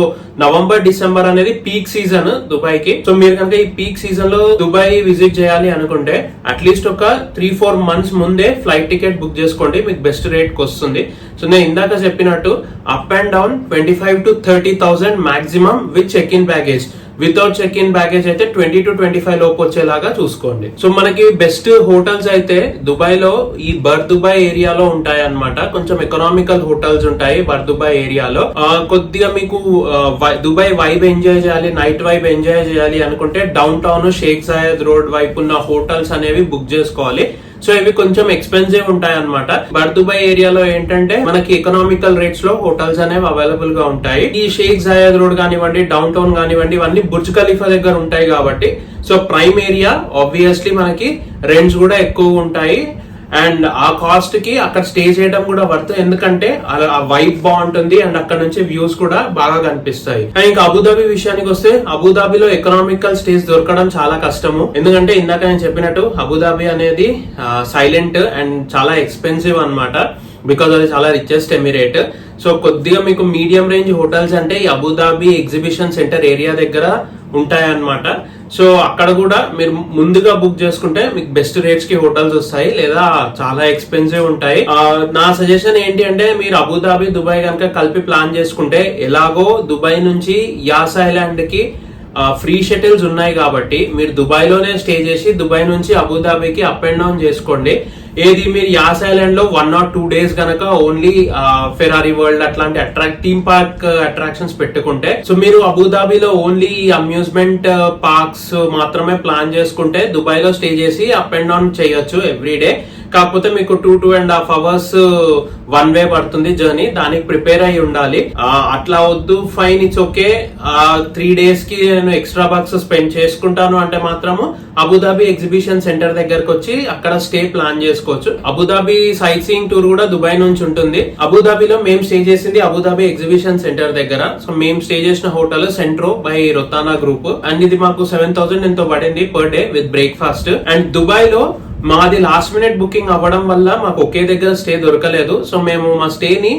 నవంబర్, డిసెంబర్ అనేది పీక్ సీజన్ దుబాయ్ కి. సో మీరు కనుక ఈ పీక్ సీజన్ లో దుబాయ్ విజిట్ చేయాలి అనుకుంటే అట్లీస్ట్ ఒక 3-4 months ముందే ఫ్లైట్ టికెట్ బుక్ చేసుకోండి, మీకు బెస్ట్ రేట్ కి వస్తుంది. సో నేను ఇందాక చెప్పినట్టు up and down 25,000 to 30,000 maximum with check in baggage. Without check in baggage అయితే 20 to 25 లోపు వచ్చేలాగా చూసుకోండి. సో మనకి బెస్ట్ హోటల్స్ అయితే దుబాయ్ లో ఈ బర్ దుబాయ్ ఏరియాలో ఉంటాయి అన్నమాట. కొంచెం ఎకనామికల్ హోటల్స్ ఉంటాయి బర్ దుబాయ్ ఏరియాలో. కొద్దిగా మీకు దుబాయ్ వైబ్ ఎంజాయ్ చేయాలి, నైట్ వైబ్ ఎంజాయ్ చేయాలి అనుకుంటే downtown, Sheikh Zayed Road వైపు ఉన్న హోటల్స్ అనేవి బుక్ చేసుకోవాలి. సో ఇవి కొంచెం ఎక్స్పెన్సివ్ ఉంటాయి అన్నమాట. బర్ దుబాయ్ ఏరియాలో ఏంటంటే మనకి ఎకనామికల్ రేట్స్ లో హోటల్స్ అనేవి అవైలబుల్ గా ఉంటాయి. ఈ షేక్ జాయద్ రోడ్ కానివ్వండి, డౌన్ టౌన్ కానివ్వండి, ఇవన్నీ బుర్జ్ ఖలీఫా దగ్గర ఉంటాయి కాబట్టి సో ప్రైమ్ ఏరియా, ఆబ్వియస్లీ మనకి రెంట్స్ కూడా ఎక్కువ ఉంటాయి. అండ్ ఆ కాస్ట్ కి అక్కడ స్టే చేయడం కూడా వర్త్, ఎందుకంటే ఆ వైబ్ బాగుంటుంది అండ్ అక్కడ నుంచి వ్యూస్ కూడా బాగా కనిపిస్తాయి. అండ్ ఇంకా అబుదాబి విషయానికి వస్తే, అబుదాబిలో ఎకనామికల్ స్టేస్ దొరకడం చాలా కష్టము. ఎందుకంటే ఇందాక నేను చెప్పినట్టు అబుదాబి అనేది సైలెంట్ అండ్ చాలా ఎక్స్పెన్సివ్ అన్నమాట. బికాజ్ అది చాలా రిచెస్ట్ ఎమిరేట్. సో కొద్దిగా మీకు మీడియం రేంజ్ హోటల్స్ అంటే ఈ అబుదాబి ఎగ్జిబిషన్ సెంటర్ ఏరియా దగ్గర ఉంటాయన్నమాట. సో అక్కడ కూడా మీరు ముందుగా బుక్ చేసుకుంటే మీకు బెస్ట్ రేట్స్ కి హోటల్స్ వస్తాయి, లేదా చాలా ఎక్స్పెన్సివ్ ఉంటాయి. నా సజెషన్ ఏంటి అంటే, మీరు అబుదాబి, దుబాయ్ కనుక కలిపి ప్లాన్ చేసుకుంటే, ఎలాగో దుబాయ్ నుంచి యాస్ ఐలాండ్ కి ఫ్రీ షటిల్స్ ఉన్నాయి కాబట్టి మీరు దుబాయ్ లోనే స్టే చేసి దుబాయ్ నుంచి అబుదాబికి అప్ అండ్ డౌన్ చేసుకోండి. ఏది మీరు యాస్ ఐలాండ్ లో 1 or 2 days గనక ఓన్లీ ఫెరారీ వరల్డ్ అట్లాంటి థీమ్ పార్క్ అట్రాక్షన్స్ పెట్టుకుంటే, సో మీరు అబుదాబిలో ఓన్లీ అమ్యూజ్మెంట్ పార్క్స్ మాత్రమే ప్లాన్ చేసుకుంటే దుబాయ్ లో స్టే చేసి అప్ అండ్ డౌన్ చేయొచ్చు ఎవ్రీ డే. కాకపోతే మీకు 2.5 hours వన్ వే పడుతుంది జర్నీ, దానికి ప్రిపేర్ అయి ఉండాలి. అట్లా వద్దు, ఫైన్, ఇట్స్ ఓకే, 3 days కి నేను ఎక్స్ట్రా బక్స్ స్పెండ్ చేసుకుంటాను అంటే మాత్రము అబుదాబి ఎగ్జిబిషన్ సెంటర్ దగ్గరకు వచ్చి అక్కడ స్టే ప్లాన్ చేసుకోవచ్చు. అబుదాబి సైట్ సీయింగ్ టూర్ కూడా దుబాయ్ నుంచి ఉంటుంది. అబుదాబిలో మేము స్టే చేసింది అబుదాబి ఎగ్జిబిషన్ సెంటర్ దగ్గర. సో మేము స్టే చేసిన hotel Centro by Rotana group, and ఇది మాకు 7,000 ఎంతో పడింది per day with breakfast. And Dubai లో మాది లాస్ట్ మినిట్ బుకింగ్ అవ్వడం వల్ల మాకు ఒకే దగ్గర స్టే దొరకలేదు. సో మేము మా స్టేని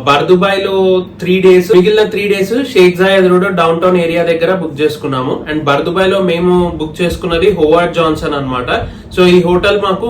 బర్దుబాయ్ లో 3 days, మిగిలిన 3 days Sheikh Zayed Road downtown area దగ్గర బుక్ చేసుకున్నాము. అండ్ బర్దుబాయ్ లో మేము బుక్ చేసుకున్నది హోవార్డ్ జాన్సన్ అన్నమాట. సో ఈ హోటల్ మాకు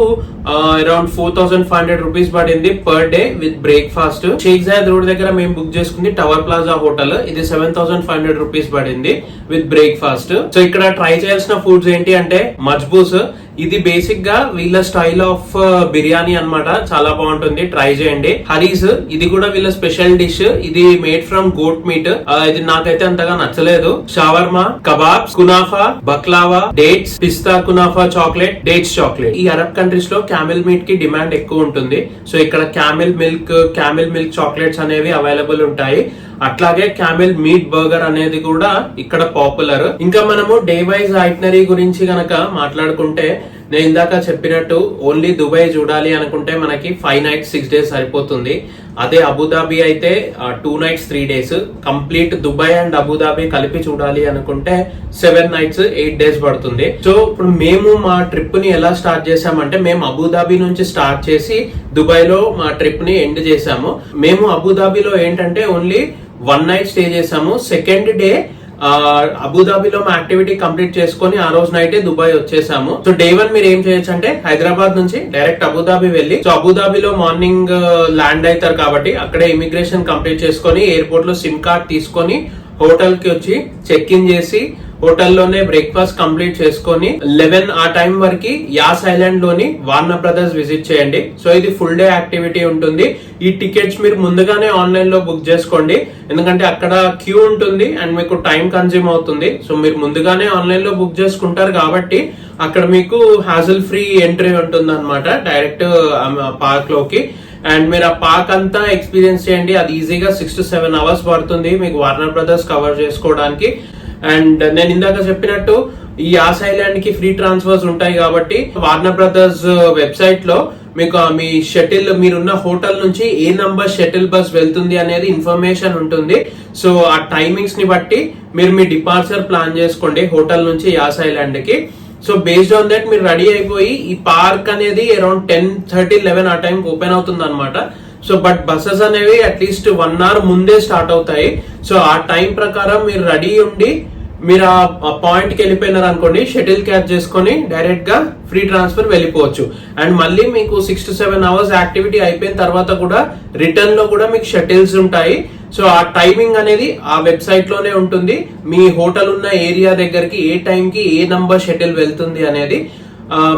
అరౌండ్ 4,500 రూపీస్ పడింది per day with breakfast. Sheikh Zayed Road దగ్గర మేము బుక్ చేసుకుంది టవర్ ప్లాజా హోటల్, ఇది 7,500 రూపీస్ పడింది విత్ బ్రేక్ఫాస్ట్. సో ఇక్కడ ట్రై చేయాల్సిన ఫుడ్స్ ఏంటి అంటే మజ్బూస్, ఇది బేసిక్ గా వీళ్ళ స్టైల్ ఆఫ్ బిర్యానీ అన్నమాట, చాలా బాగుంటుంది, ట్రై చేయండి. హరీస్, ఇది కూడా వీళ్ళ స్పెషల్ డిష్, ఇది మేడ్ ఫ్రమ్ గోట్ మీట్, ఇది నాకైతే అంతగా నచ్చలేదు. Shawarma, kebabs, kunafa, baklava, dates, pista kunafa chocolate, dates chocolate. ఈ అరబ్ కంట్రీస్ లో క్యామెల్ మీట్ కి డిమాండ్ ఎక్కువ ఉంటుంది. సో ఇక్కడ క్యామెల్ మిల్క్ చాక్లెట్స్ అనేవి అవైలబుల్ ఉంటాయి. అట్లాగే క్యామెల్ మీట్ బర్గర్ అనేది కూడా ఇక్కడ పాపులర్. ఇంకా మనము డే వైజ్ ఐటనరీ గురించి గనక మాట్లాడుకుంటే, నేను ఇందాక చెప్పినట్టు ఓన్లీ దుబాయ్ చూడాలి అనుకుంటే మనకి 5 nights 6 days సరిపోతుంది. అదే అబుదాబి అయితే 2 nights 3 days. Complete Dubai and Abu Dhabi కలిపి చూడాలి అనుకుంటే 7 nights 8 days పడుతుంది. సో ఇప్పుడు మేము మా ట్రిప్ ని ఎలా స్టార్ట్ చేసామంటే, మేము అబుదాబి నుంచి స్టార్ట్ చేసి దుబాయ్ లో మా ట్రిప్ ని ఎండ్ చేసాము. మేము అబుదాబిలో ఏంటంటే ఓన్లీ 1 night స్టే చేసాము. సెకండ్ డే అబుదాబిలో మా యాక్టివిటీ కంప్లీట్ చేసుకొని ఆ రోజు నైట్ దుబాయ్ వచ్చేసాము. సో డే 1 మీరు ఏం చేయొచ్చు అంటే, హైదరాబాద్ నుంచి డైరెక్ట్ అబుదాబి వెళ్ళి, సో అబుదాబిలో మార్నింగ్ ల్యాండ్ అవుతారు కాబట్టి అక్కడే ఇమిగ్రేషన్ కంప్లీట్ చేసుకొని ఎయిర్పోర్ట్ లో సిమ్ కార్డ్ తీసుకొని హోటల్ కి వచ్చి చెక్ ఇన్ చేసి హోటల్లోనే బ్రేక్ఫాస్ట్ కంప్లీట్ చేసుకొని 11 ఆ టైం వరకు యాస్ ఐలాండ్ లోని వార్నర్ బ్రదర్స్ విజిట్ చేయండి. సో ఇది ఫుల్ డే యాక్టివిటీ ఉంటుంది. ఈ టికెట్స్ మీరు ముందుగానే ఆన్లైన్ లో బుక్ చేసుకోండి, ఎందుకంటే అక్కడ క్యూ ఉంటుంది అండ్ మీకు టైం కన్జ్యూమ్ అవుతుంది. సో మీరు ముందుగానే ఆన్లైన్ లో బుక్ చేసుకుంటారు కాబట్టి అక్కడ మీకు హ్యాజల్ ఫ్రీ ఎంట్రీ ఉంటుంది అనమాట డైరెక్ట్ పార్క్ లోకి. అండ్ మీరు ఆ పార్క్ అంతా ఎక్స్పీరియన్స్ చేయండి. అది ఈజీగా 6 to 7 hours పడుతుంది మీకు వార్నర్ బ్రదర్స్ కవర్ చేసుకోవడానికి. అండ్ నేను ఇందాక చెప్పినట్టు ఈ యాస్ ఐలాండ్ కి ఫ్రీ ట్రాన్స్ఫర్స్ ఉంటాయి కాబట్టి వార్నర్ బ్రదర్స్ వెబ్సైట్ లో మీకు మీ షటిల్, మీరున్న హోటల్ నుంచి ఏ నంబర్ షటిల్ బస్ వెళ్తుంది అనేది ఇన్ఫర్మేషన్ ఉంటుంది. సో ఆ టైమింగ్స్ ని బట్టి మీరు మీ డిపార్చర్ ప్లాన్ చేసుకోండి హోటల్ నుంచి యాస్ ఐలాండ్ కి. సో బేస్డ్ ఆన్ దట్ మీరు రెడీ అయిపోయి, ఈ పార్క్ అనేది అరౌండ్ 10:30-11 ఆ టైంకి ఓపెన్ అవుతుంది అనమాట. సో బట్ బస్సెస్ అనేవి అట్లీస్ట్ 1 hour ముందే స్టార్ట్ అవుతాయి. సో ఆ టైం ప్రకారం మీరు రెడీ ఉండి మీరు ఆ పాయింట్ కి వెళ్ళిపోయినారు అనుకోండి, షటిల్ క్యాచ్ చేసుకొని డైరెక్ట్ గా ఫ్రీ ట్రాన్స్ఫర్ వెళ్ళిపోవచ్చు. అండ్ మళ్ళీ మీకు 6 to 7 hours యాక్టివిటీ అయిపోయిన తర్వాత కూడా రిటర్న్ లో కూడా మీకు షటిల్స్ ఉంటాయి. సో ఆ టైమింగ్ అనేది ఆ వెబ్సైట్ లోనే ఉంటుంది. మీ హోటల్ ఉన్న ఏరియా దగ్గరికి ఏ టైం కి ఏ నంబర్ షటిల్ వెళ్తుంది అనేది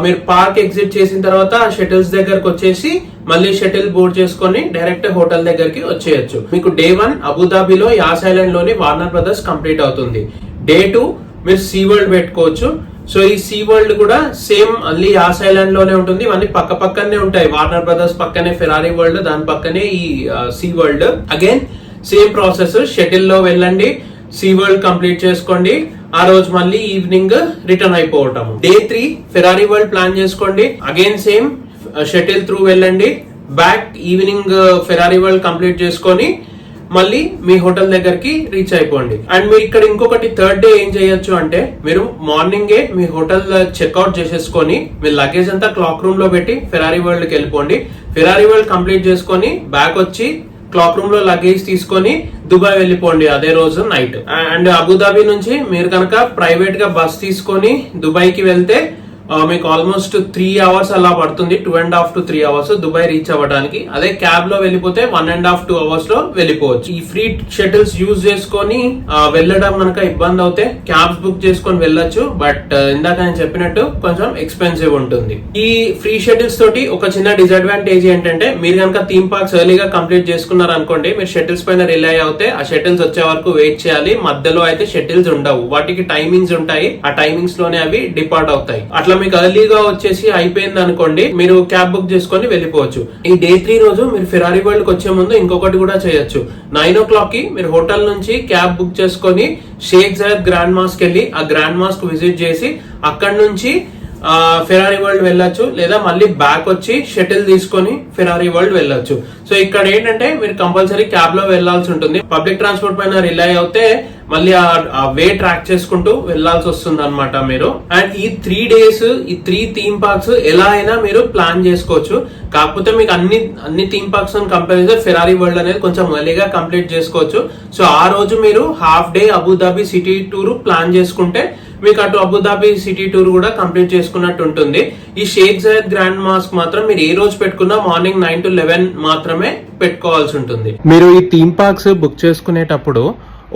మీరు పార్క్ ఎగ్జిట్ చేసిన తర్వాత షటిల్స్ దగ్గరకు వచ్చేసి మళ్ళీ షటిల్ బోర్డ్ చేసుకొని డైరెక్ట్ హోటల్ దగ్గరికి వచ్చేయచ్చు. మీకు డే 1 అబుదాబిలో యాస్ ఐలాండ్ లోని వార్నర్ బ్రదర్స్ కంప్లీట్ అవుతుంది. డే 2 మీరు సీ వరల్డ్ పెట్టుకోవచ్చు. సో ఈ సీ వరల్డ్ కూడా సేమ్ మళ్ళీ యాస్ ఐలాండ్ లోనే ఉంటుంది. ఇవన్నీ పక్క పక్కనే ఉంటాయి. వార్నర్ బ్రదర్స్ పక్కనే ఫెరారీ వరల్డ్, దాని పక్కనే ఈ Sea World. Again same process, shuttle లో వెళ్ళండి, సీ వరల్డ్ కంప్లీట్ చేసుకోండి, ఆ రోజు మళ్ళీ ఈవినింగ్ రిటర్న్ అయిపోవటం. డే 3 ఫెరారీ వరల్డ్ ప్లాన్ చేసుకోండి. అగైన్ సేమ్ షటిల్ త్రూ వెళ్ళండి, back evening Ferrari world complete చేసుకొని మళ్ళీ మీ హోటల్ దగ్గరికి రీచ్ అయిపోండి. అండ్ మీరు ఇక్కడ ఇంకొకటి థర్డ్ డే ఏం చేయొచ్చు అంటే, మీరు మార్నింగే మీ హోటల్ చెక్అవుట్ చేసేసుకొని మీ లగేజ్ అంతా క్లాక్ రూమ్ లో పెట్టి ఫెరారీ వరల్డ్ కి వెళ్ళిపోండి. ఫెరారీ వరల్డ్ కంప్లీట్ చేసుకొని బ్యాక్ వచ్చి క్లాక్ రూమ్ లో లగేజ్ తీసుకొని దుబాయ్ వెళ్ళిపోండి అదే రోజు నైట్. అండ్ అబుదాబి నుంచి మీరు కనుక ప్రైవేట్ గా బస్ తీసుకొని దుబాయ్ కి వెళ్తే మీకు ఆల్మోస్ట్ 3 hours అలా పడుతుంది, 2.5 to 3 hours దుబాయ్ రీచ్ అవ్వడానికి. అదే క్యాబ్ లో వెళ్ళిపోతే 1.5 to 2 hours లో వెళ్ళిపోవచ్చు. ఈ ఫ్రీ షటిల్స్ యూజ్ చేసుకొని వెళ్ళడం కనుక ఇబ్బంది అవుతే క్యాబ్స్ బుక్ చేసుకొని వెళ్ళొచ్చు. బట్ ఇందాక నేను చెప్పినట్టు కొంచెం ఎక్స్పెన్సివ్ ఉంటుంది. ఈ ఫ్రీ షటిల్స్ తోటి ఒక చిన్న డిసడ్వాంటేజ్ ఏంటంటే, మీరు కనుక థీమ్ పార్క్స్ ఎర్లీగా కంప్లీట్ చేసుకున్నారు అనుకోండి, మీరు షటిల్స్ పైన రిలై అవుతే ఆ షటిల్స్ వచ్చే వరకు వెయిట్ చేయాలి. మధ్యలో అయితే షటిల్స్ ఉండవు, వాటికి టైమింగ్స్ ఉంటాయి. ఆ టైమింగ్స్ లోనే అవి డిపార్ట్ అవుతాయి. అట్లా మీకు ఎర్లీగా వచ్చేసి అయిపోయింది అనుకోండి, మీరు క్యాబ్ బుక్ చేసుకొని వెళ్ళిపోవచ్చు. ఈ డే 3 రోజు మీరు ఫెరారీ వరల్డ్ కి వచ్చే ముందు ఇంకొకటి కూడా చేయొచ్చు. 9 o'clock కి మీరు హోటల్ నుంచి క్యాబ్ బుక్ చేసుకొని షేక్ జాయద్ గ్రాండ్ మాస్క్ వెళ్ళి ఆ గ్రాండ్ మాస్క్ విజిట్ చేసి అక్కడ నుంచి ఫెరారీ వరల్డ్ వెళ్ళొచ్చు, లేదా మళ్ళీ బ్యాక్ వచ్చి షటిల్ తీసుకొని ఫెరారీ వరల్డ్ వెళ్ళొచ్చు. సో ఇక్కడ ఏంటంటే మీరు కంపల్సరీ క్యాబ్ లో వెళ్లాల్సి ఉంటుంది. పబ్లిక్ ట్రాన్స్పోర్ట్ పైన రిలై అవుతే మళ్ళీ ఆ వే ట్రాక్ చేసుకుంటూ వెళ్లాల్సి వస్తుంది అనమాట మీరు. అండ్ ఈ 3 days ఈ 3 థీమ్ పార్క్స్ ఎలా అయినా మీరు ప్లాన్ చేసుకోవచ్చు. కాకపోతే మీకు అన్ని థీమ్ పార్క్స్ కంపేర్ చేస్తే ఫెరారీ వరల్డ్ అనేది కొంచెం ఎర్లీగా కంప్లీట్ చేసుకోవచ్చు. సో ఆ రోజు మీరు half day Abu Dhabi city tour plan చేసుకుంటే మీకు అటు అబుదాబి సిటీ టూర్ కూడా కంప్లీట్ చేసుకున్నట్టు ఉంటుంది. ఈ షేక్ జయద్ గ్రాండ్ మాస్క్ మాత్రం మీరు ఏ రోజు పెట్టుకున్నా మార్నింగ్ 9 to 11 మాత్రమే పెట్టుకోవాల్సి ఉంటుంది. మీరు ఈ థీమ్ పార్క్స్ బుక్ చేసుకునేటప్పుడు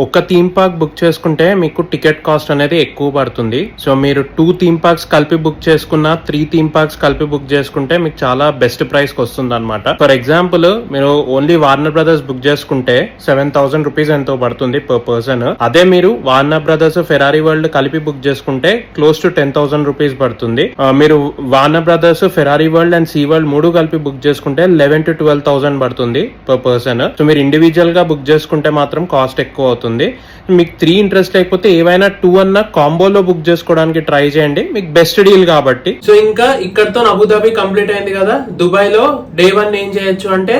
ఒక థీమ్ పార్క్ బుక్ చేసుకుంటే మీకు టికెట్ కాస్ట్ అనేది ఎక్కువ పడుతుంది. సో మీరు 2 థీమ్ పార్క్స్ కలిపి బుక్ చేసుకున్న 3 థీమ్ పార్క్స్ కలిపి బుక్ చేసుకుంటే మీకు చాలా బెస్ట్ ప్రైస్ కి వస్తుంది అనమాట. ఫర్ ఎగ్జాంపుల్ మీరు ఓన్లీ వార్నర్ బ్రదర్స్ బుక్ చేసుకుంటే 7,000 రూపీస్ ఎంతో పడుతుంది పర్ పర్సన్. అదే మీరు వార్నర్ బ్రదర్స్ ఫెరారీ వరల్డ్ కలిపి బుక్ చేసుకుంటే క్లోజ్ టు 10,000 రూపీస్ పడుతుంది. మీరు Warner Brothers Ferrari World and Sea World 3 కలిపి బుక్ చేసుకుంటే 11,000 to 12,000 పడుతుంది పర్ పర్సన్. సో మీరు ఇండివిజువల్ గా బుక్ చేసుకుంటే మాత్రం కాస్ట్ ఎక్కువ అవుతుంది. మీకు 3 ఇంట్రెస్ట్ లేకపోతే ఏవైనా 2 అన్న కాంబోలో బుక్ చేసుకోవడానికి ట్రై చేయండి, మీకు బెస్ట్ డీల్ కాబట్టి. సో ఇంకా ఇక్కడతో అబుదాబి కంప్లీట్ అయింది కదా. దుబాయ్ లో డే 1 ఏం చేయొచ్చు అంటే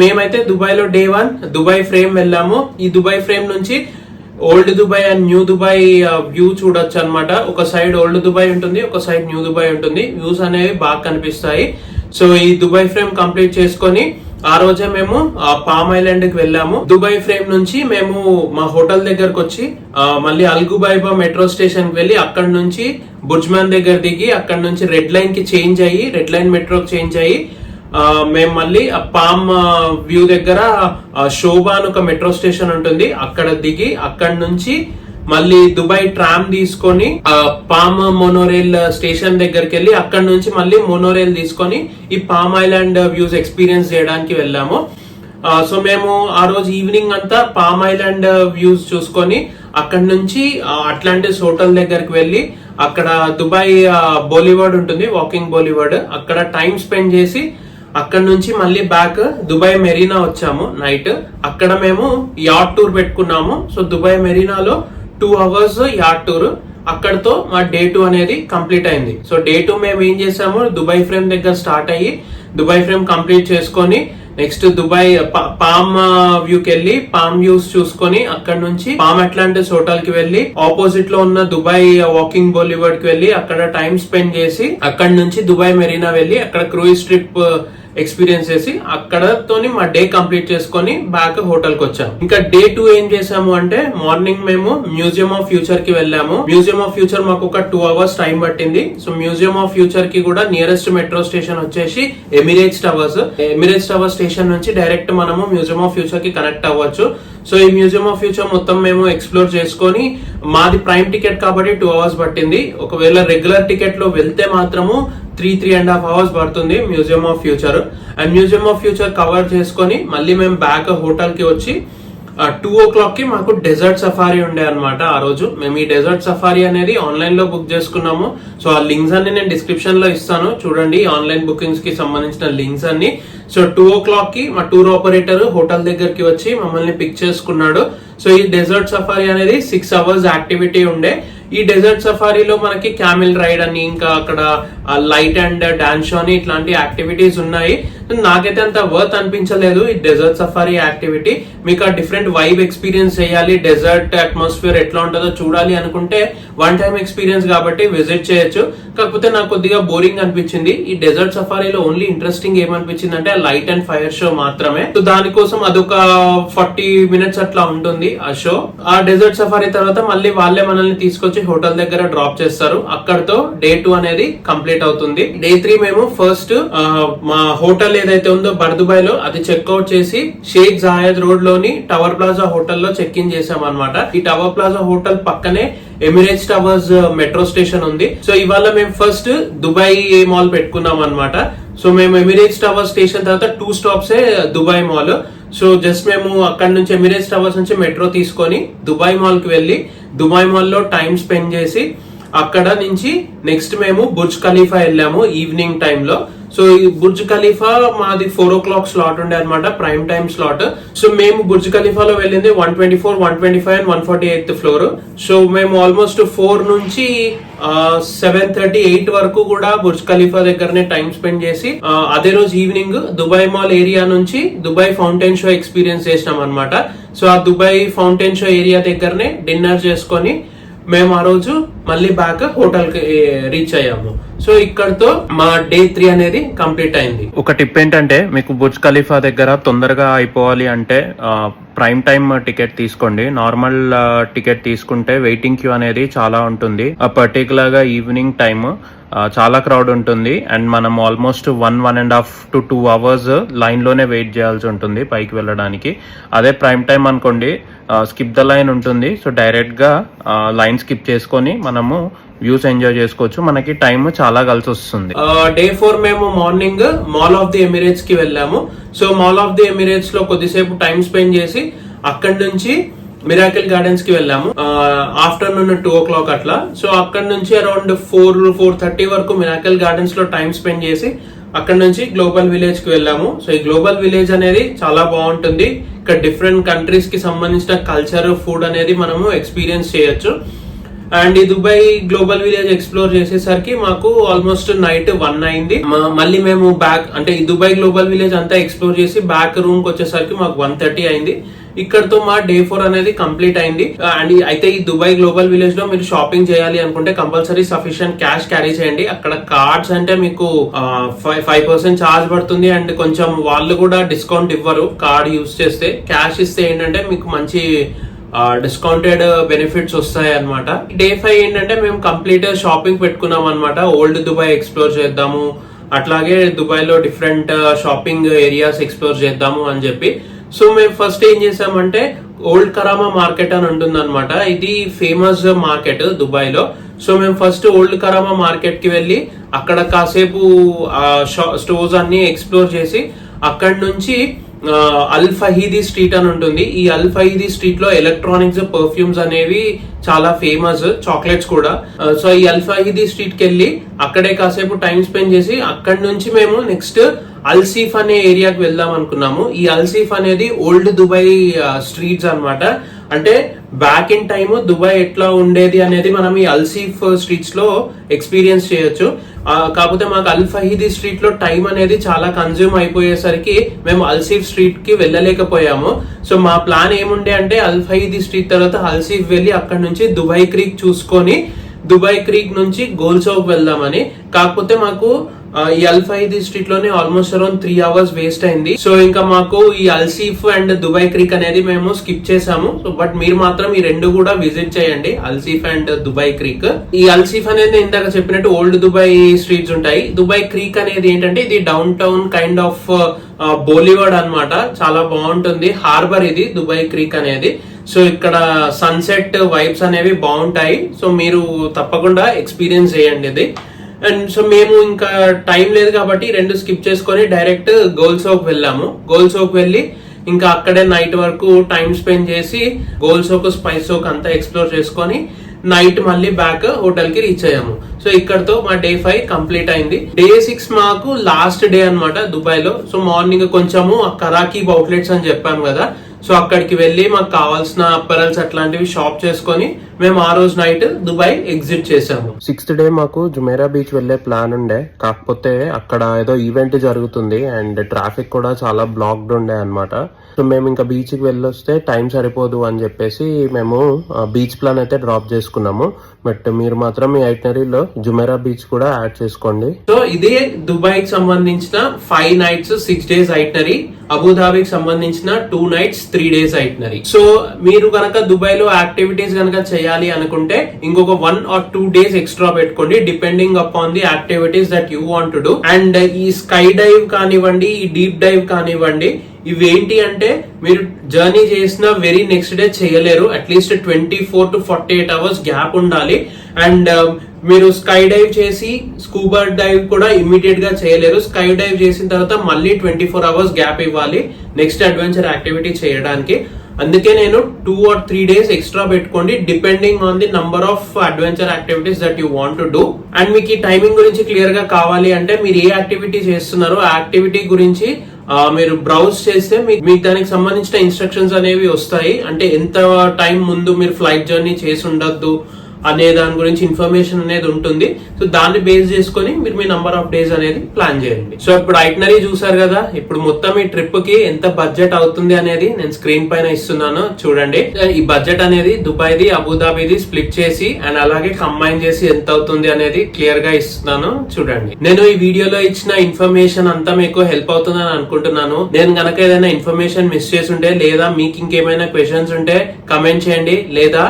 మేమైతే దుబాయ్ లో డే 1 దుబాయ్ ఫ్రేమ్ వెళ్ళాము. ఈ దుబాయ్ ఫ్రేమ్ నుంచి old Dubai and new Dubai view చూడొచ్చు అనమాట. ఒక సైడ్ ఓల్డ్ దుబాయ్ ఉంటుంది, ఒక సైడ్ న్యూ దుబాయ్ ఉంటుంది. వ్యూస్ అనేవి బాగా కనిపిస్తాయి. సో ఈ దుబాయ్ ఫ్రేమ్ కంప్లీట్ చేసుకొని ఆ రోజే మేము పామ్ ఐలాండ్ కి వెళ్ళాము. దుబాయ్ ఫ్రేమ్ నుంచి మేము మా హోటల్ దగ్గరకు వచ్చి మళ్ళీ అల్గుబైబా మెట్రో స్టేషన్ కి వెళ్ళి అక్కడ నుంచి బుర్జ్మాన్ దగ్గర దిగి అక్కడ నుంచి రెడ్ లైన్ కి చేంజ్ అయ్యి రెడ్ లైన్ మెట్రోకి చేంజ్ అయ్యి మేము మళ్ళీ పామ్ వ్యూ దగ్గర శోభా అని ఒక మెట్రో స్టేషన్ ఉంటుంది, అక్కడ దిగి అక్కడ నుంచి మళ్ళీ దుబాయ్ ట్రామ్ తీసుకొని పామ్ మోనోరైల్ స్టేషన్ దగ్గరికి వెళ్ళి అక్కడ నుంచి మళ్ళీ మోనోరైల్ తీసుకొని ఈ పామ్ ఐలాండ్ వ్యూస్ ఎక్స్పీరియన్స్ చేయడానికి వెళ్ళాము. సో మేము ఆ రోజు ఈవినింగ్ అంతా పామ్ ఐలాండ్ వ్యూస్ చూసుకొని అక్కడ నుంచి అట్లాంటిస్ హోటల్ దగ్గరికి వెళ్ళి అక్కడ దుబాయ్ బోలివర్డ్ ఉంటుంది, వాకింగ్ బోలివర్డ్, అక్కడ టైం స్పెండ్ చేసి అక్కడ నుంచి మళ్ళీ బ్యాక్ దుబాయ్ మెరీనా వచ్చాము నైట్. అక్కడ మేము యాట్ టూర్ పెట్టుకున్నాము. సో దుబాయ్ మెరీనాలో 2 hours యాట్ టూర్. అక్కడతో మా డే 2 అనేది కంప్లీట్ అయింది. సో డే 2 మేము ఏం చేసాము, దుబాయ్ ఫ్రేమ్ దగ్గర స్టార్ట్ అయ్యి దుబాయ్ ఫ్రేమ్ కంప్లీట్ చేసుకొని నెక్స్ట్ దుబాయ్ పామ్ వ్యూకి వెళ్ళి పామ్ వ్యూస్ చూసుకొని అక్కడ నుంచి పామ్ అట్లాంటిస్ హోటల్ కి వెళ్ళి ఆపోజిట్ లో ఉన్న దుబాయ్ వాకింగ్ బోలివర్డ్ కి వెళ్ళి అక్కడ టైం స్పెండ్ చేసి అక్కడ నుంచి దుబాయ్ మెరీనా వెళ్ళి అక్కడ క్రూయిజ్ ట్రిప్ ఎక్స్పీరియన్స్ చేసి అక్కడతోని మా డే కంప్లీట్ చేసుకొని బ్యాక్ హోటల్ కి వచ్చాము. ఇంకా డే 2 ఏం చేసాము అంటే మార్నింగ్ మేము మ్యూజియం ఆఫ్ ఫ్యూచర్ కి వెళ్ళాము. మ్యూజియం ఆఫ్ ఫ్యూచర్ మాకు ఒక 2 hours టైం పట్టింది. సో మ్యూజియం ఆఫ్ ఫ్యూచర్ కి కూడా నియరెస్ట్ మెట్రో స్టేషన్ వచ్చేసి Emirates towers. Emirates tower station నుంచి డైరెక్ట్ మనము మ్యూజియం ఆఫ్ ఫ్యూచర్ కి కనెక్ట్ అవ్వచ్చు. సో ఈ మ్యూజియం ఆఫ్ ఫ్యూచర్ మొత్తం మేము ఎక్స్ప్లోర్ చేసుకొని మాది ప్రైమ్ టికెట్ కాబట్టి 2 hours పట్టింది. ఒకవేళ రెగ్యులర్ టికెట్ లో వెళ్తే మాత్రము 3.5 hours పడుతుంది museum of future. And museum of future cover చేసుకొని మళ్ళీ మేము బ్యాక్ హోటల్ కి వచ్చి 2 o'clock కి మాకు డెజర్ట్ సఫారీ ఉండే అనమాట. ఆ రోజు మేము ఈ డెజర్ట్ సఫారీ అనేది ఆన్లైన్ లో బుక్ చేసుకున్నాము. సో ఆ లింక్స్ అన్ని నేను డిస్క్రిప్షన్ లో ఇస్తాను, చూడండి ఆన్లైన్ బుకింగ్స్ కి సంబంధించిన లింక్స్ అన్ని. సో 2 o'clock కి మా టూర్ ఆపరేటర్ హోటల్ దగ్గరికి వచ్చి మమ్మల్ని పిక్ చేసుకున్నాడు. సో ఈ డెజర్ట్ సఫారీ అనేది 6 hours యాక్టివిటీ ఉండే. ఈ డెజర్ట్ సఫారీలో మనకి క్యామిల్ రైడ్ అని ఇంకా అక్కడ లైట్ అండ్ డాన్స్ షో అని ఇట్లాంటి యాక్టివిటీస్ ఉన్నాయి. నాకైతే అంత వర్త్ అనిపించలేదు ఈ డెజర్ట్ సఫారీ యాక్టివిటీ. మీకు ఆ డిఫరెంట్ వైబ్ ఎక్స్పీరియన్స్ చేయాలి, డెజర్ట్ అట్మాస్ఫియర్ ఎట్లా ఉంటుందో చూడాలి అనుకుంటే 1 time ఎక్స్పీరియన్స్ కాబట్టి విజిట్ చేయొచ్చు. కాకపోతే నాకు కొద్దిగా బోరింగ్ అనిపించింది. ఈ డెజర్ట్ సఫారీలో ఓన్లీ ఇంట్రెస్టింగ్ ఏమనిపించింది అంటే లైట్ అండ్ ఫైర్ షో మాత్రమే. సో దానికోసం అదొక 40 minutes అట్లా ఉంటుంది ఆ షో. ఆ డెజర్ట్ సఫారీ తర్వాత మళ్ళీ వాళ్ళే మనల్ని తీసుకొచ్చి హోటల్ దగ్గర డ్రాప్ చేస్తారు. అక్కడతో డే 2 అనేది కంప్లీట్ అవుతుంది. డే 3 మేము ఫస్ట్ మా హోటల్ ఏదైతే ఉందో బర్దుబాయ్ లో అది చెక్అవుట్ చేసి షేక్ జాయద్ రోడ్ లోని టవర్ ప్లాజా హోటల్లో చెక్ ఇన్ చేసాం అనమాట. ఈ టవర్ ప్లాజా హోటల్ పక్కనే ఎమిరేట్స్ టవర్స్ మెట్రో స్టేషన్ ఉంది. సో ఇవాళ మేము ఫస్ట్ దుబాయ్ మాల్ పెట్టుకున్నాం అనమాట. సో మేము ఎమిరేట్స్ టవర్ స్టేషన్ తర్వాత 2 stops Dubai mall. So just మేము అక్కడ నుంచి ఎమిరేట్స్ టవర్స్ నుంచి మెట్రో తీసుకొని దుబాయ్ మాల్ కి వెళ్ళి దుబాయ్ మాల్ లో టైం స్పెండ్ చేసి అక్కడ నుంచి నెక్స్ట్ మేము బుర్జ్ ఖలీఫా వెళ్ళాము ఈవినింగ్ టైంలో. సో ఈ బుర్జ్ ఖలీఫా మాది 4 o'clock స్లాట్ ఉండే అనమాట, ప్రైమ్ టైమ్ స్లాట్. సో మేము బుర్జ్ ఖలీఫాలో వెళ్ళింది 124, 125 అండ్ 148th ఫ్లోర్. సో మేము ఆల్మోస్ట్ 4 నుంచి 7:30, 8 వరకు కూడా బుర్జ్ ఖలీఫా దగ్గరనే టైం స్పెండ్ చేసి అదే రోజు ఈవినింగ్ దుబాయ్ మాల్ ఏరియా నుంచి దుబాయ్ ఫౌంటైన్ షో ఎక్స్పీరియన్స్ చేసినాం అనమాట. సో ఆ దుబాయ్ ఫౌంటైన్ షో ఏరియా దగ్గరనే డిన్నర్ చేసుకొని మేము ఆ రోజు మళ్ళీ బ్యాక్ హోటల్ కి రీచ్ అయ్యాము. సో ఇక్కడతో మా డే 3 అనేది కంప్లీట్ అయింది. ఒక టిప్ ఏంటంటే, మీకు బుర్జ్ ఖలీఫా దగ్గర తొందరగా అయిపోవాలి అంటే ప్రైమ్ టైమ్ టికెట్ తీసుకోండి. నార్మల్ టికెట్ తీసుకుంటే వెయిటింగ్ క్యూ అనేది చాలా ఉంటుంది. పర్టికులర్ గా ఈవినింగ్ టైమ్ చాలా క్రౌడ్ ఉంటుంది అండ్ మనం ఆల్మోస్ట్ 1.5 to 2 hours లైన్ లోనే వెయిట్ చేయాల్సి ఉంటుంది పైకి వెళ్ళడానికి. అదే ప్రైమ్ టైమ్ అనుకోండి, స్కిప్ ద లైన్ ఉంటుంది. సో డైరెక్ట్ గా లైన్ స్కిప్ చేసుకొని మనము వ్యూస్ ఎంజాయ్ చేసుకోవచ్చు. మనకి టైం చాలా కలిసి వస్తుంది. డే 4 మేము morning mall of the Emirates కి వెళ్ళాము. So mall of the Emirates లో కొద్దిసేపు టైం స్పెండ్ చేసి అక్కడి నుంచి మిరాకిల్ గార్డెన్స్ కి వెళ్ళాము ఆఫ్టర్నూన్ 2 o'clock అట్లా. సో అక్కడ నుంచి అరౌండ్ 4:30 వరకు మిరాకిల్ గార్డెన్స్ లో టైం స్పెండ్ చేసి అక్కడ నుంచి గ్లోబల్ విలేజ్ కి వెళ్ళాము. సో ఈ గ్లోబల్ విలేజ్ అనేది చాలా బాగుంటుంది. ఇక్కడ డిఫరెంట్ కంట్రీస్ కి సంబంధించిన కల్చర్, ఫుడ్ అనేది మనము ఎక్స్పీరియన్స్ చేయొచ్చు. అండ్ ఈ దుబాయ్ గ్లోబల్ విలేజ్ ఎక్స్ప్లోర్ చేసేసరికి మాకు ఆల్మోస్ట్ నైట్ 1 అయింది. మళ్ళీ మేము బ్యాక్ అంటే ఈ దుబాయ్ గ్లోబల్ విలేజ్ అంతా ఎక్స్ప్లోర్ చేసి బ్యాక్ రూమ్ కి వచ్చేసరికి మాకు 1:30 అయింది. ఇక్కడతో మా డే 4 అనేది కంప్లీట్ అయింది. అండ్ అయితే ఈ దుబాయ్ గ్లోబల్ విలేజ్ లో మీరు షాపింగ్ చేయాలి అనుకుంటే కంపల్సరీ సఫిషియెంట్ క్యాష్ క్యారీ చేయండి. అక్కడ కార్డ్స్ అంటే మీకు 5% ఛార్జ్ పడుతుంది అండ్ కొంచెం వాళ్ళు కూడా డిస్కౌంట్ ఇవ్వరు కార్డ్ యూస్ చేస్తే. క్యాష్ ఇస్తే ఏంటంటే మీకు మంచి డిస్కౌంటెడ్ బెనిఫిట్స్ వస్తాయి అనమాట. డే 5 ఏంటంటే మేము కంప్లీట్ షాపింగ్ పెట్టుకున్నాం అనమాట. ఓల్డ్ దుబాయ్ ఎక్స్ప్లోర్ చేద్దాము, అట్లాగే దుబాయ్ లో డిఫరెంట్ షాపింగ్ ఏరియాస్ ఎక్స్ప్లోర్ చేద్దాము అని చెప్పి. సో మేము ఫస్ట్ ఏం చేసామంటే ఓల్డ్ కరామా మార్కెట్ అని ఉంటుంది అనమాట. ఇది ఫేమస్ మార్కెట్ దుబాయ్ లో. సో మేము ఫస్ట్ ఓల్డ్ కరామా మార్కెట్ కి వెళ్ళి అక్కడ కాసేపు స్టోర్స్ అన్ని ఎక్స్ప్లోర్ చేసి అక్కడి నుంచి అల్ ఫహీదీ స్ట్రీట్ అని ఉంటుంది. ఈ అల్ ఫహీదీ స్ట్రీట్ లో ఎలక్ట్రానిక్స్, పర్ఫ్యూమ్స్ అనేవి చాలా ఫేమస్, చాక్లెట్స్ కూడా. సో ఈ అల్ ఫహీదీ స్ట్రీట్ కి వెళ్ళి అక్కడే కాసేపు టైం స్పెండ్ చేసి అక్కడి నుంచి మేము నెక్స్ట్ అల్సీఫ్ అనే ఏరియాకి వెళ్దాం అనుకున్నాము. ఈ అల్సీఫ్ అనేది ఓల్డ్ దుబాయ్ స్ట్రీట్స్ అన్నమాట. అంటే బ్యాక్ ఇన్ టైమ్ దుబాయ్ ఎట్లా ఉండేది అనేది మనం ఈ అల్సీఫ్ స్ట్రీట్స్ లో ఎక్స్పీరియన్స్ చేయొచ్చు. కాకపోతే మాకు అల్ ఫహీదీ స్ట్రీట్ లో టైం అనేది చాలా కన్జ్యూమ్ అయిపోయేసరికి మేము అల్సీఫ్ స్ట్రీట్ కి వెళ్ళలేకపోయాము. సో మా ప్లాన్ ఏముండే అంటే అల్ ఫహీదీ స్ట్రీట్ తర్వాత అల్సీఫ్ వెళ్ళి అక్కడ నుంచి దుబాయ్ క్రీక్ చూసుకొని దుబాయ్ క్రీక్ నుంచి గోల్ చౌక్ వెళ్దామని. కాకపోతే మాకు ఈ అల్ ఫహీదీ స్ట్రీట్ లోనే ఆల్మోస్ట్ అరౌండ్ 3 hours వేస్ట్ అయింది. సో ఇంకా మాకు ఈ అల్సీఫ్ అండ్ దుబాయ్ క్రీక్ అనేది మేము స్కిప్ చేసాము. సో బట్ మీరు మాత్రం ఈ రెండు కూడా విజిట్ చేయండి, అల్సీఫ్ అండ్ దుబాయ్ క్రీక్. ఈ అల్సీఫ్ అనేది ఇందాక చెప్పినట్టు ఓల్డ్ దుబాయ్ స్ట్రీట్స్ ఉంటాయి. దుబాయ్ క్రీక్ అనేది ఏంటంటే ఇది డౌన్ టౌన్ కైండ్ ఆఫ్ బోలివర్డ్ అన్నమాట. చాలా బాగుంటుంది హార్బర్ ఇది దుబాయ్ క్రీక్ అనేది. సో ఇక్కడ సన్సెట్ వైబ్స్ అనేవి బాగుంటాయి. సో మీరు తప్పకుండా ఎక్స్పీరియన్స్ చేయండి ఇది. అండ్ సో మేము ఇంకా టైం లేదు కాబట్టి రెండు స్కిప్ చేసుకొని డైరెక్ట్ గోల్ చౌక్ వెళ్ళాము. గోల్ చౌక్ వెళ్ళి ఇంకా అక్కడే నైట్ వరకు టైం స్పెండ్ చేసి గోల్ చౌక్, స్పైస్ చౌక్ అంతా ఎక్స్ప్లోర్ చేసుకొని నైట్ మళ్ళీ బ్యాక్ హోటల్ కి రీచ్ అయ్యాము. సో ఇక్కడతో మా డే 5 కంప్లీట్ అయింది. డే 6 మాకు లాస్ట్ డే అన్నమాట దుబాయ్ లో. సో మార్నింగ్ కొంచెము కరాకీబ్ అవుట్లెట్స్ అని చెప్పాము కదా, సో అక్కడికి వెళ్ళి మాకు కావాల్సిన అప్పరల్స్ అట్లాంటివి షాప్ చేసుకొని మేము ఆ రోజు నైట్ దుబాయ్ ఎగ్జిట్ చేసాము. 6th డే మాకు జుమేరా బీచ్ వెళ్లే ప్లాన్ ఉండే. కాకపోతే అక్కడ ఏదో ఈవెంట్ జరుగుతుంది అండ్ ట్రాఫిక్ కూడా చాలా బ్లాక్డ్ ఉండే అన్నమాట. సో మేము ఇంకా బీచ్ కి వెళ్ళొస్తే టైం సరిపోదు అని చెప్పేసి మేము బీచ్ ప్లాన్ అయితే డ్రాప్ చేసుకున్నాము. బట్ మీరు మాత్రం ఈ ఐటనరీలో జుమేరా బీచ్ కూడా యాడ్ చేసుకోండి. సో ఇదే దుబాయ్ కి సంబంధించిన 5 nights 6 days ఐటనరీ. అబుదాబికి సంబంధించిన 2 nights 3 days ఐటనరీ. సో మీరు కనుక దుబాయ్ లో యాక్టివిటీస్ కనుక చేయాలి అనుకుంటే ఇంకొక 1 or 2 days ఎక్స్ట్రా పెట్టుకోండి, depending upon the activities that you want to do. And ఈ స్కై డైవ్ కానివ్వండి, ఈ డీప్ డైవ్ కానివ్వండి, ఇవేంటి అంటే మీరు జర్నీ చేసిన వెరీ నెక్స్ట్ డే చేయలేరు. అట్లీస్ట్ 24 to 48 hours గ్యాప్ ఉండాలి. అండ్ మీరు స్కై డైవ్ చేసి స్కూబా డైవ్ కూడా ఇమ్మీడియట్ గా చేయలేరు. స్కై డైవ్ చేసిన తర్వాత మళ్ళీ 24 hours గ్యాప్ ఇవ్వాలి నెక్స్ట్ అడ్వెంచర్ యాక్టివిటీ చేయడానికి. అందుకే నేను 2 or 3 days ఎక్స్ట్రా పెట్టుకోండి depending on the number of adventure activities that you want to do. And మీకు ఈ టైమింగ్ గురించి క్లియర్ గా కావాలి అంటే మీరు ఏ యాక్టివిటీ చేస్తున్నారో ఆ యాక్టివిటీ గురించి మీరు బ్రౌజ్ చేస్తే మీకు దానికి సంబంధించిన ఇన్స్ట్రక్షన్స్ అనేవి వస్తాయి. అంటే ఎంత టైం ముందు మీరు ఫ్లైట్ జర్నీ చేసి ఉండొద్దు అనే దాని గురించి ఇన్ఫర్మేషన్ అనేది ఉంటుంది. సో దాన్ని బేస్ చేసుకొని మీరు మీ నంబర్ ఆఫ్ డేస్ అనేది ప్లాన్ చేయండి. సో ఇప్పుడు ఐటినరీ చూసారు కదా, ఇప్పుడు మొత్తం ఈ ట్రిప్ కి ఎంత బడ్జెట్ అవుతుంది అనేది నేను స్క్రీన్ పైన ఇస్తున్నాను చూడండి. ఈ బడ్జెట్ అనేది దుబాయ్ ది అబుదాబిది స్ప్లిట్ చేసి అండ్ అలాగే కంబైన్ చేసి ఎంత అవుతుంది అనేది క్లియర్ గా ఇస్తున్నాను చూడండి. నేను ఈ వీడియోలో ఇచ్చిన ఇన్ఫర్మేషన్ అంతా మీకు హెల్ప్ అవుతుందని అనుకుంటున్నాను. నేను గనక ఏదైనా ఇన్ఫర్మేషన్ మిస్ చేసి ఉంటే లేదా మీకు ఇంకేమైనా క్వశ్చన్స్ ఉంటే కమెంట్ చేయండి, లేదా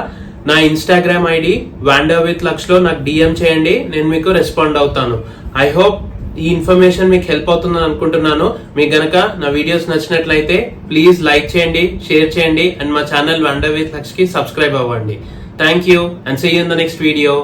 నా ఇన్స్టాగ్రామ్ ఐడి wanderwithlaksh లో నాకు DM చేయండి, నేను మీకు రెస్పాండ్ అవుతాను. ఐ హోప్ ఈ ఇన్ఫర్మేషన్ మీకు హెల్ప్ అవుతుందని అనుకుంటున్నాను. మీకు గనక నా వీడియోస్ నచ్చినట్లయితే ప్లీజ్ లైక్ చేయండి, షేర్ చేయండి అండ్ మా ఛానల్ wanderwithlaksh కి సబ్స్క్రైబ్ అవ్వండి. Thank you and see you in the next video.